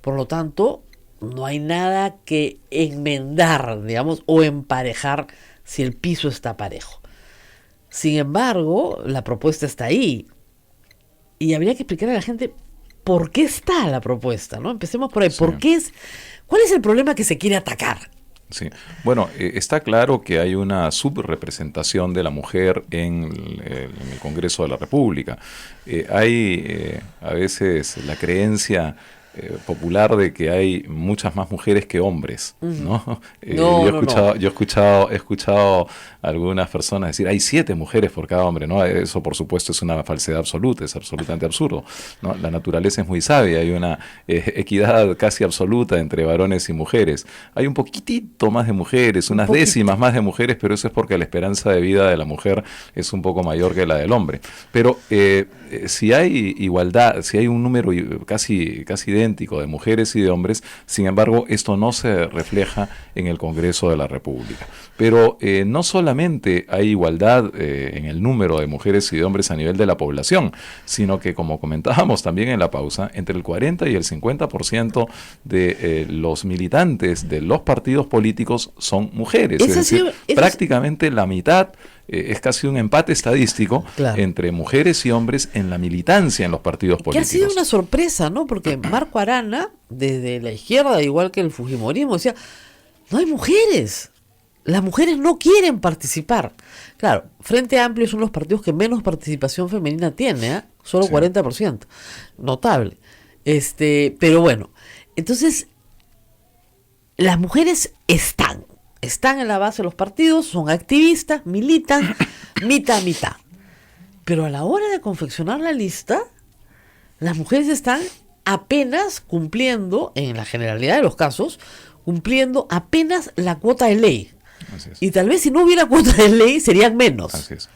Por lo tanto, no hay nada que enmendar, digamos, o emparejar si el piso está parejo. Sin embargo, la propuesta está ahí. Y habría que explicar a la gente por qué está la propuesta, ¿no? Empecemos por ahí. Sí. ¿Cuál es el problema que se quiere atacar? Sí, bueno, está claro que hay una subrepresentación de la mujer en el Congreso de la República. Hay a veces la creencia popular de que hay muchas más mujeres que hombres, ¿no? Yo he escuchado a algunas personas decir, hay 7 mujeres por cada hombre, ¿no? Eso, por supuesto, es una falsedad absoluta, es absolutamente absurdo, ¿no? La naturaleza es muy sabia, hay una equidad casi absoluta entre varones y mujeres. Hay un poquitito más de mujeres, unas décimas más de mujeres, pero eso es porque la esperanza de vida de la mujer es un poco mayor que la del hombre. Pero si hay igualdad, si hay un número casi idéntico de mujeres y de hombres, sin embargo, esto no se refleja en el Congreso de la República. Pero no solamente hay igualdad en el número de mujeres y de hombres a nivel de la población, sino que, como comentábamos también en la pausa, entre el 40 y el 50% de los militantes de los partidos políticos son mujeres. Es decir, prácticamente la mitad. Es casi un empate estadístico, claro, entre mujeres y hombres en la militancia en los partidos políticos. Que ha sido una sorpresa, ¿no? Porque Marco Arana, desde la izquierda, igual que el fujimorismo, decía, no hay mujeres, las mujeres no quieren participar. Claro, Frente Amplio son los partidos que menos participación femenina tiene, ¿eh? Solo sí. 40%, notable. Pero bueno, entonces, las mujeres están en la base de los partidos, son activistas, militan, mitad a mitad. Pero a la hora de confeccionar la lista, las mujeres están apenas cumpliendo, en la generalidad de los casos, cumpliendo apenas la cuota de ley. Así es. Y tal vez si no hubiera cuota de ley, serían menos. Así es.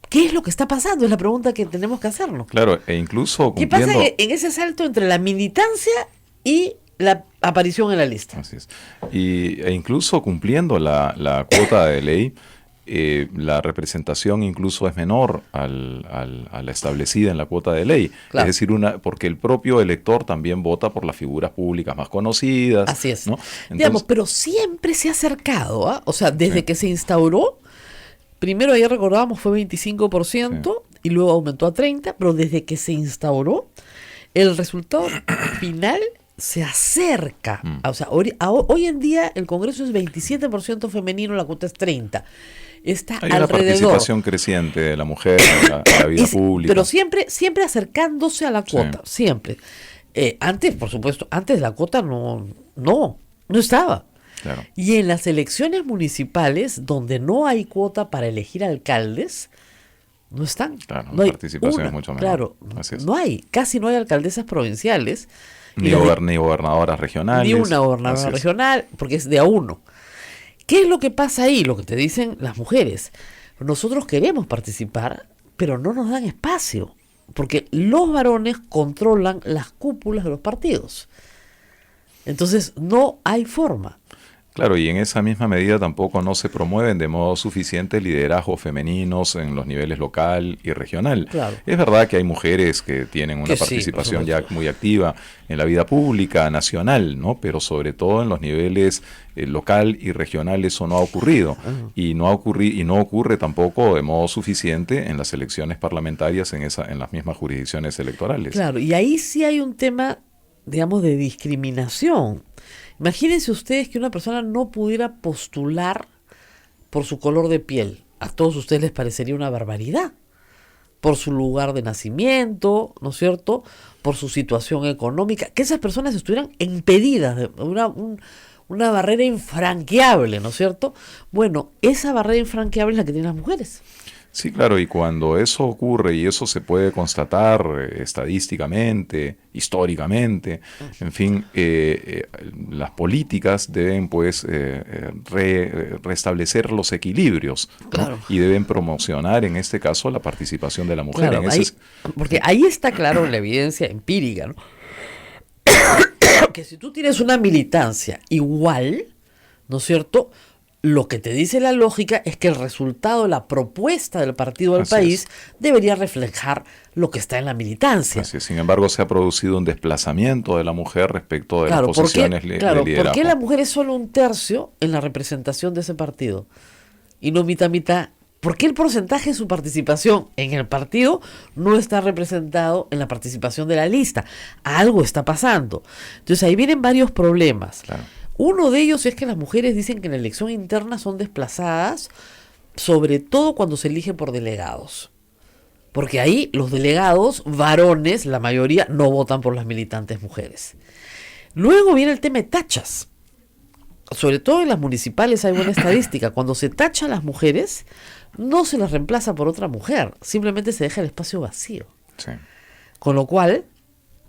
¿Qué es lo que está pasando? Es la pregunta que tenemos que hacernos. Claro, e incluso cumpliendo... ¿Qué pasa en ese salto entre la militancia y la aparición en la lista? Así es. E incluso cumpliendo la cuota de ley, la representación incluso es menor a la establecida en la cuota de ley. Claro. Es decir, porque el propio elector también vota por las figuras públicas más conocidas. Así es. ¿No? Digamos, pero siempre se ha acercado, ¿eh? O sea, desde sí. que se instauró, primero ayer recordábamos fue 25% sí. y luego aumentó a 30%, pero desde que se instauró, el resultado final se acerca. O sea, hoy en día el Congreso es 27% femenino, la cuota es 30%. Está hay alrededor. Una participación creciente de la mujer en la vida pública. Pero siempre acercándose a la cuota, sí. Siempre. Antes, por supuesto, antes la cuota no estaba. Claro. Y en las elecciones municipales, donde no hay cuota para elegir alcaldes, no están. Claro, no la participación es mucho menor. Claro, no hay, casi no hay alcaldesas provinciales. Ni, ni gobernadoras regionales. Ni una gobernadora regional, porque es de a uno. ¿Qué es lo que pasa ahí? Lo que te dicen las mujeres. Nosotros queremos participar, pero no nos dan espacio, porque los varones controlan las cúpulas de los partidos. Entonces no hay forma. Claro, y en esa misma medida tampoco no se promueven de modo suficiente liderazgos femeninos en los niveles local y regional. Claro. Es verdad que hay mujeres que tienen una participación ya muy activa en la vida pública nacional, ¿no? Pero sobre todo en los niveles local y regional eso no ha ocurrido. Y no ocurre tampoco de modo suficiente en las elecciones parlamentarias en las mismas jurisdicciones electorales. Claro, y ahí sí hay un tema, digamos, de discriminación. Imagínense ustedes que una persona no pudiera postular por su color de piel. A todos ustedes les parecería una barbaridad. Por su lugar de nacimiento, ¿no es cierto? Por su situación económica. Que esas personas estuvieran impedidas de una barrera infranqueable, ¿no es cierto? Bueno, esa barrera infranqueable es la que tienen las mujeres. Sí, claro, y cuando eso ocurre y eso se puede constatar estadísticamente, históricamente, en fin, las políticas deben pues restablecer los equilibrios, ¿no? Claro. Y deben promocionar en este caso la participación de la mujer. Claro, porque ahí está claro la evidencia empírica, ¿no? Que si tú tienes una militancia igual, ¿no es cierto?, lo que te dice la lógica es que el resultado, la propuesta del partido del país debería reflejar lo que está en la militancia. Así es. Sin embargo, se ha producido un desplazamiento de la mujer respecto de las posiciones de liderazgo. ¿Por qué la mujer es solo un tercio en la representación de ese partido? Y no mitad? ¿Por qué el porcentaje de su participación en el partido no está representado en la participación de la lista? Algo está pasando. Entonces ahí vienen varios problemas. Claro. Uno de ellos es que las mujeres dicen que en la elección interna son desplazadas, sobre todo cuando se elige por delegados. Porque ahí los delegados, varones, la mayoría, no votan por las militantes mujeres. Luego viene el tema de tachas. Sobre todo en las municipales hay buena estadística. Cuando se tacha a las mujeres, no se las reemplaza por otra mujer. Simplemente se deja el espacio vacío. Sí. Con lo cual,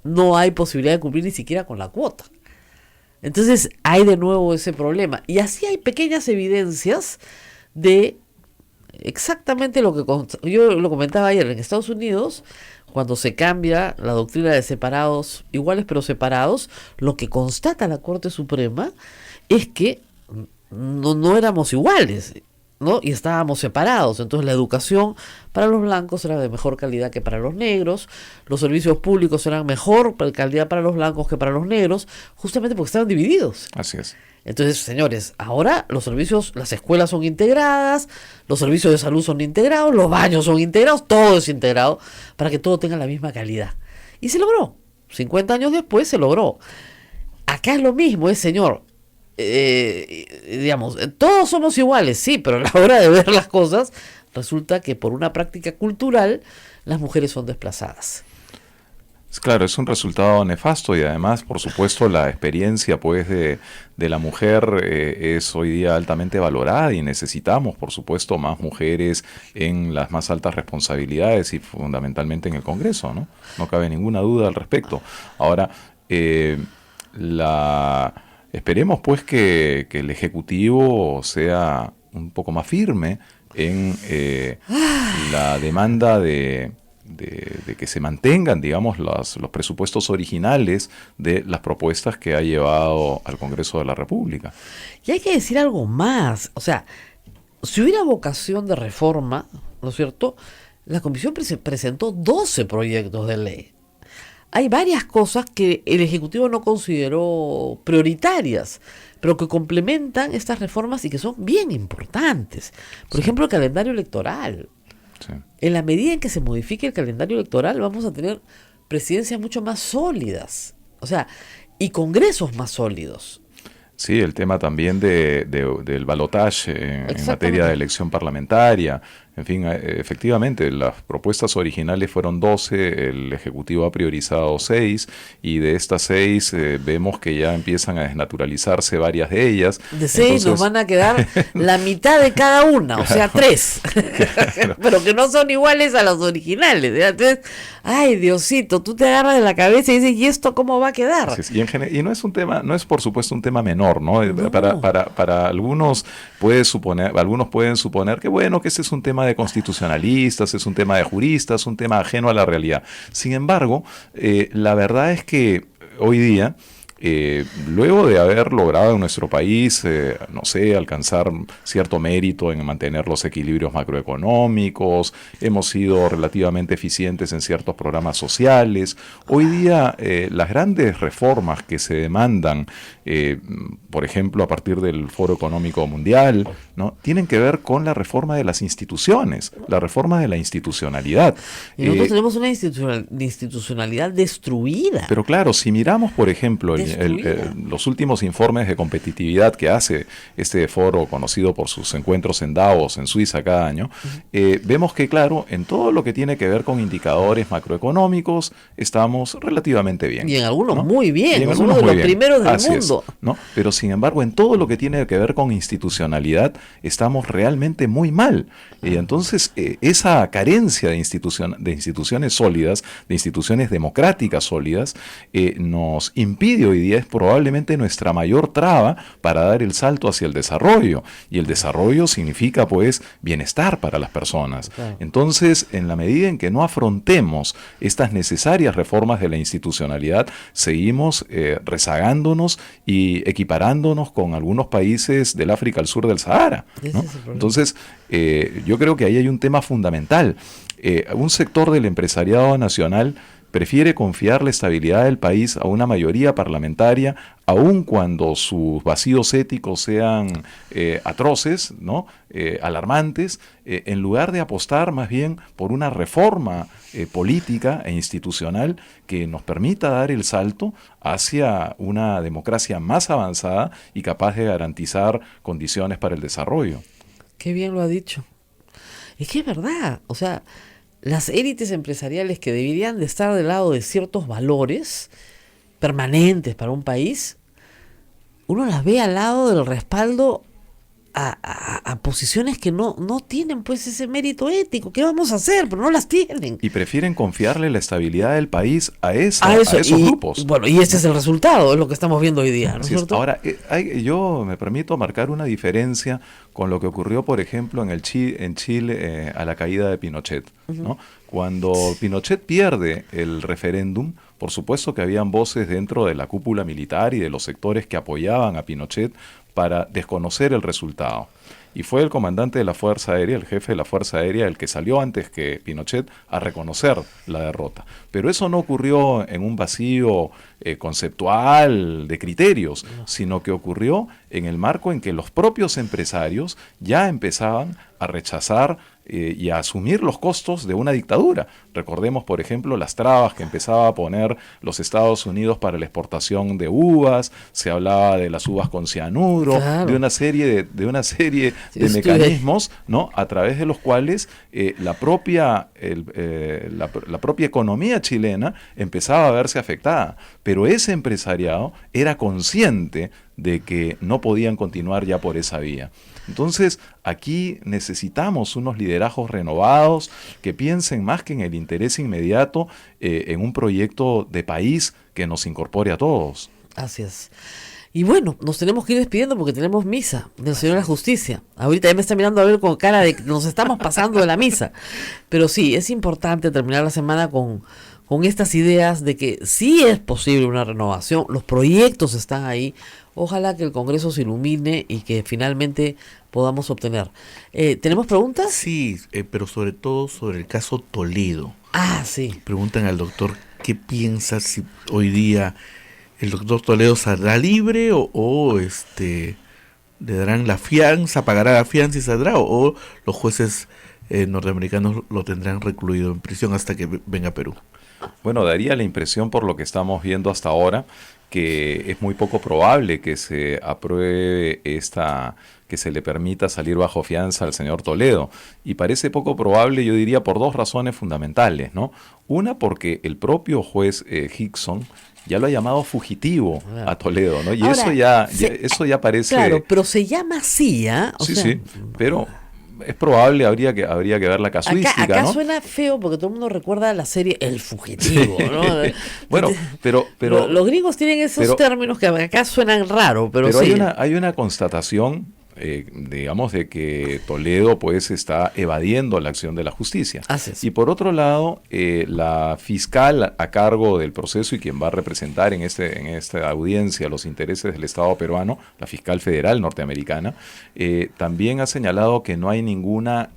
no hay posibilidad de cumplir ni siquiera con la cuota. Entonces hay de nuevo ese problema. Y así hay pequeñas evidencias de exactamente lo que yo lo comentaba ayer. En Estados Unidos, cuando se cambia la doctrina de separados, iguales pero separados, lo que constata la Corte Suprema es que no éramos iguales, ¿no? Y estábamos separados. Entonces la educación para los blancos era de mejor calidad que para los negros, los servicios públicos eran mejor calidad para los blancos que para los negros, justamente porque estaban divididos. Así es. Entonces, señores, ahora los servicios, las escuelas son integradas, los servicios de salud son integrados, los baños son integrados, todo es integrado para que todo tenga la misma calidad. Y se logró. 50 años después se logró. Acá es lo mismo, señor. Digamos, todos somos iguales, sí, pero a la hora de ver las cosas resulta que por una práctica cultural las mujeres son desplazadas. Claro, es un resultado nefasto y además, por supuesto, la experiencia pues de la mujer es hoy día altamente valorada y necesitamos, por supuesto, más mujeres en las más altas responsabilidades y fundamentalmente en el Congreso, ¿no? No cabe ninguna duda al respecto. Ahora, esperemos pues que el Ejecutivo sea un poco más firme en la demanda de que se mantengan, digamos, los presupuestos originales de las propuestas que ha llevado al Congreso de la República. Y hay que decir algo más, o sea, si hubiera vocación de reforma, ¿no es cierto?, la Comisión presentó 12 proyectos de ley. Hay varias cosas que el Ejecutivo no consideró prioritarias, pero que complementan estas reformas y que son bien importantes. Por ejemplo, el calendario electoral. Sí. En la medida en que se modifique el calendario electoral, vamos a tener presidencias mucho más sólidas, o sea, y congresos más sólidos. Sí, el tema también del balotaje en materia de elección parlamentaria, En fin, efectivamente, las propuestas originales fueron 12, el Ejecutivo ha priorizado 6, y de estas 6 vemos que ya empiezan a desnaturalizarse varias de ellas. De 6 nos van a quedar la mitad de cada una, o sea, 3. Pero que no son iguales a los originales. Entonces, ay, Diosito, tú te agarras de la cabeza y dices, ¿y esto cómo va a quedar? Y no es un tema, no es por supuesto un tema menor, ¿no? Para algunos algunos pueden suponer que bueno, que ese es un tema de constitucionalistas, es un tema de juristas, un tema ajeno a la realidad. Sin embargo, la verdad es que hoy día, luego de haber logrado en nuestro país, no sé, alcanzar cierto mérito en mantener los equilibrios macroeconómicos, hemos sido relativamente eficientes en ciertos programas sociales. Hoy día, las grandes reformas que se demandan, por ejemplo, a partir del Foro Económico Mundial, ¿no?, tienen que ver con la reforma de las instituciones, la reforma de la institucionalidad. Y nosotros tenemos una institucionalidad destruida. Pero claro, si miramos, por ejemplo, los últimos informes de competitividad que hace este foro, conocido por sus encuentros en Davos, en Suiza, cada año, vemos que, claro, en todo lo que tiene que ver con indicadores macroeconómicos, estamos relativamente bien. Y en algunos, ¿no?, muy bien, somos uno de los primeros del mundo. ¿No? Pero sin embargo, en todo lo que tiene que ver con institucionalidad, estamos realmente muy mal. Y entonces, esa carencia de instituciones sólidas, de instituciones democráticas sólidas, nos impide hoy día, es probablemente nuestra mayor traba para dar el salto hacia el desarrollo. Y el desarrollo significa, pues, bienestar para las personas. Claro. Entonces, en la medida en que no afrontemos estas necesarias reformas de la institucionalidad, seguimos rezagándonos y equiparándonos con algunos países del África al sur del Sahara, ¿no? Entonces, yo creo que ahí hay un tema fundamental. Un sector del empresariado nacional prefiere confiar la estabilidad del país a una mayoría parlamentaria, aun cuando sus vacíos éticos sean atroces, ¿no?, alarmantes, en lugar de apostar más bien por una reforma política e institucional que nos permita dar el salto hacia una democracia más avanzada y capaz de garantizar condiciones para el desarrollo. Qué bien lo ha dicho. Es que es verdad, o sea, las élites empresariales que deberían de estar del lado de ciertos valores permanentes para un país, uno las ve al lado del respaldo a posiciones que no tienen pues ese mérito ético. ¿Qué vamos a hacer? Pero no las tienen. Y prefieren confiarle la estabilidad del país a esos grupos. Bueno, y ese es el resultado, es lo que estamos viendo hoy día, ¿no es cierto? Ahora, yo me permito marcar una diferencia con lo que ocurrió, por ejemplo, en Chile a la caída de Pinochet, ¿no? Cuando Pinochet pierde el referéndum, por supuesto que habían voces dentro de la cúpula militar y de los sectores que apoyaban a Pinochet para desconocer el resultado. Y fue el comandante de la Fuerza Aérea, el jefe de la Fuerza Aérea, el que salió antes que Pinochet a reconocer la derrota. Pero eso no ocurrió en un vacío conceptual de criterios, sino que ocurrió en el marco en que los propios empresarios ya empezaban a rechazar y a asumir los costos de una dictadura. Recordemos, por ejemplo, las trabas que empezaba a poner los Estados Unidos para la exportación de uvas, se hablaba de las uvas con cianuro, claro, de una serie de mecanismos, ¿no?, a través de los cuales la propia economía chilena empezaba a verse afectada. Pero ese empresariado era consciente de que no podían continuar ya por esa vía. Entonces, aquí necesitamos unos liderazgos renovados que piensen más que en el interés inmediato, en un proyecto de país que nos incorpore a todos. Así es. Y bueno, nos tenemos que ir despidiendo porque tenemos misa del Señor de la Justicia. Ahorita ya me está mirando a ver con cara de que nos estamos pasando de la misa. Pero sí, es importante terminar la semana con estas ideas de que sí es posible una renovación, los proyectos están ahí. Ojalá que el Congreso se ilumine y que finalmente podamos obtener. ¿Tenemos preguntas? Sí, pero sobre todo sobre el caso Toledo. Ah, sí. Preguntan al doctor qué piensa si hoy día el doctor Toledo saldrá libre o le darán la fianza, pagará la fianza y saldrá, o los jueces norteamericanos lo tendrán recluido en prisión hasta que venga a Perú. Bueno, daría la impresión, por lo que estamos viendo hasta ahora, que es muy poco probable que se apruebe esta que se le permita salir bajo fianza al señor Toledo. Y parece poco probable, yo diría, por dos razones fundamentales, ¿no? Una, porque el propio juez Hickson ya lo ha llamado fugitivo a Toledo, ¿no? Y ahora, eso ya parece... Claro, pero se llama así, ¿ah? Sí, pero es probable, habría que ver la casuística, acá ¿no? suena feo porque todo el mundo recuerda la serie El Fugitivo, ¿no? Bueno, pero los gringos tienen esos términos que acá suenan raro, pero sí. Hay una constatación, digamos, de que Toledo pues está evadiendo la acción de la justicia. Así es. Y por otro lado, la fiscal a cargo del proceso y quien va a representar en esta audiencia los intereses del Estado peruano, la fiscal federal norteamericana, también ha señalado que no hay ninguna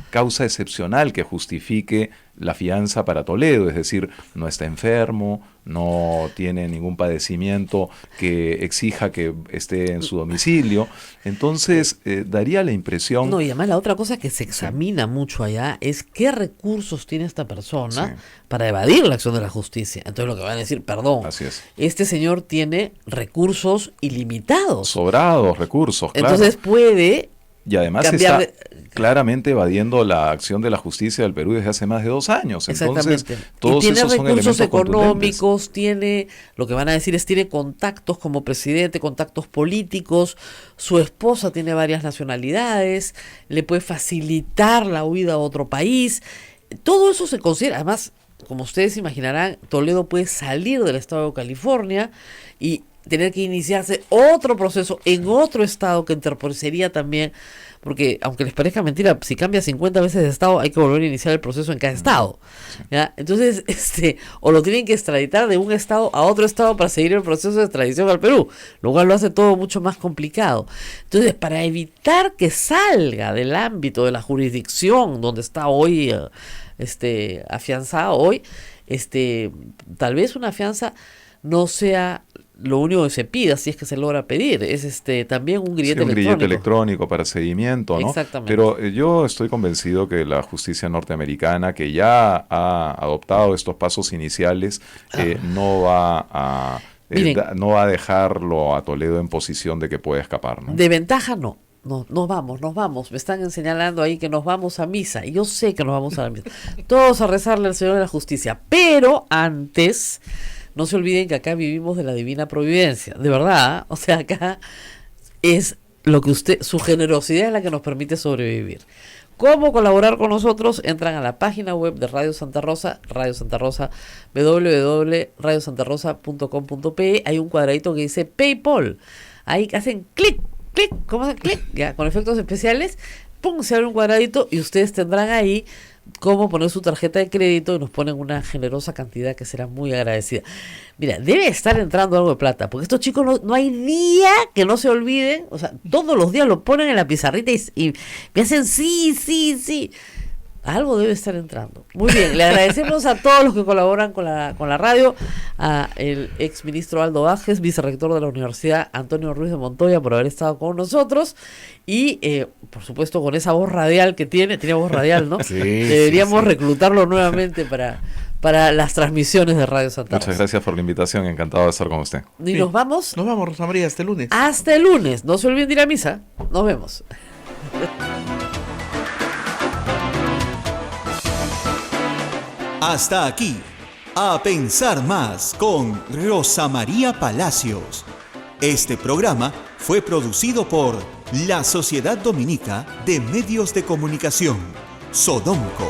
causa excepcional que justifique la fianza para Toledo, es decir, no está enfermo, no tiene ningún padecimiento que exija que esté en su domicilio. Entonces, daría la impresión... No, y además la otra cosa que se examina mucho allá es qué recursos tiene esta persona para evadir la acción de la justicia. Entonces lo que van a decir, perdón, Así es. Este señor tiene recursos ilimitados. Sobrados recursos, claro. Entonces puede... Y además está claramente evadiendo la acción de la justicia del Perú desde hace más de 2 años. Entonces, todos y tiene esos son recursos elementos económicos, tiene, lo que van a decir es, tiene contactos como presidente, contactos políticos, su esposa tiene varias nacionalidades, le puede facilitar la huida a otro país. Todo eso se considera, además, como ustedes imaginarán, Toledo puede salir del estado de California y tener que iniciarse otro proceso en otro estado que interponiría también, porque aunque les parezca mentira, si cambia 50 veces de estado, hay que volver a iniciar el proceso en cada estado, ¿ya? Entonces, o lo tienen que extraditar de un estado a otro estado para seguir el proceso de extradición al Perú, lo cual lo hace todo mucho más complicado. Entonces, para evitar que salga del ámbito de la jurisdicción donde está hoy, afianzado hoy, tal vez una fianza no sea lo único que se pida, si es que se logra pedir, es también un grillete electrónico. Un grillete electrónico para seguimiento, ¿no? Exactamente. Pero yo estoy convencido que la justicia norteamericana, que ya ha adoptado estos pasos iniciales, no va a dejarlo a Toledo en posición de que pueda escapar, ¿no? De ventaja no. No, nos vamos. Me están señalando ahí que nos vamos a misa. Y yo sé que nos vamos a la misa. Todos a rezarle al Señor de la Justicia. Pero antes, no se olviden que acá vivimos de la divina providencia. De verdad, ¿eh? O sea, acá es lo que su generosidad es la que nos permite sobrevivir. ¿Cómo colaborar con nosotros? Entran a la página web de Radio Santa Rosa, www.radiosantarosa.com.pe. Hay un cuadradito que dice PayPal. Ahí hacen clic, ¿cómo hacen clic? Ya, con efectos especiales, ¡pum!, se abre un cuadradito y ustedes tendrán ahí cómo poner su tarjeta de crédito y nos ponen una generosa cantidad que será muy agradecida. Mira, debe estar entrando algo de plata, porque estos chicos no hay día que no se olviden, o sea, todos los días lo ponen en la pizarrita y me hacen sí. Algo debe estar entrando. Muy bien, le agradecemos a todos los que colaboran con la radio, a el ex ministro Aldo Vázquez, vicerrector de la Universidad Antonio Ruiz de Montoya, por haber estado con nosotros, y por supuesto con esa voz radial que tiene voz radial, ¿no? Sí, deberíamos reclutarlo nuevamente para las transmisiones de Radio Santa Rosa. Muchas gracias por la invitación, encantado de estar con usted. Y nos vamos, Rosa María, hasta el lunes. Hasta el lunes, no se olviden de ir a misa, nos vemos. Hasta aquí, A Pensar Más con Rosa María Palacios. Este programa fue producido por la Sociedad Dominica de Medios de Comunicación, Sodomco.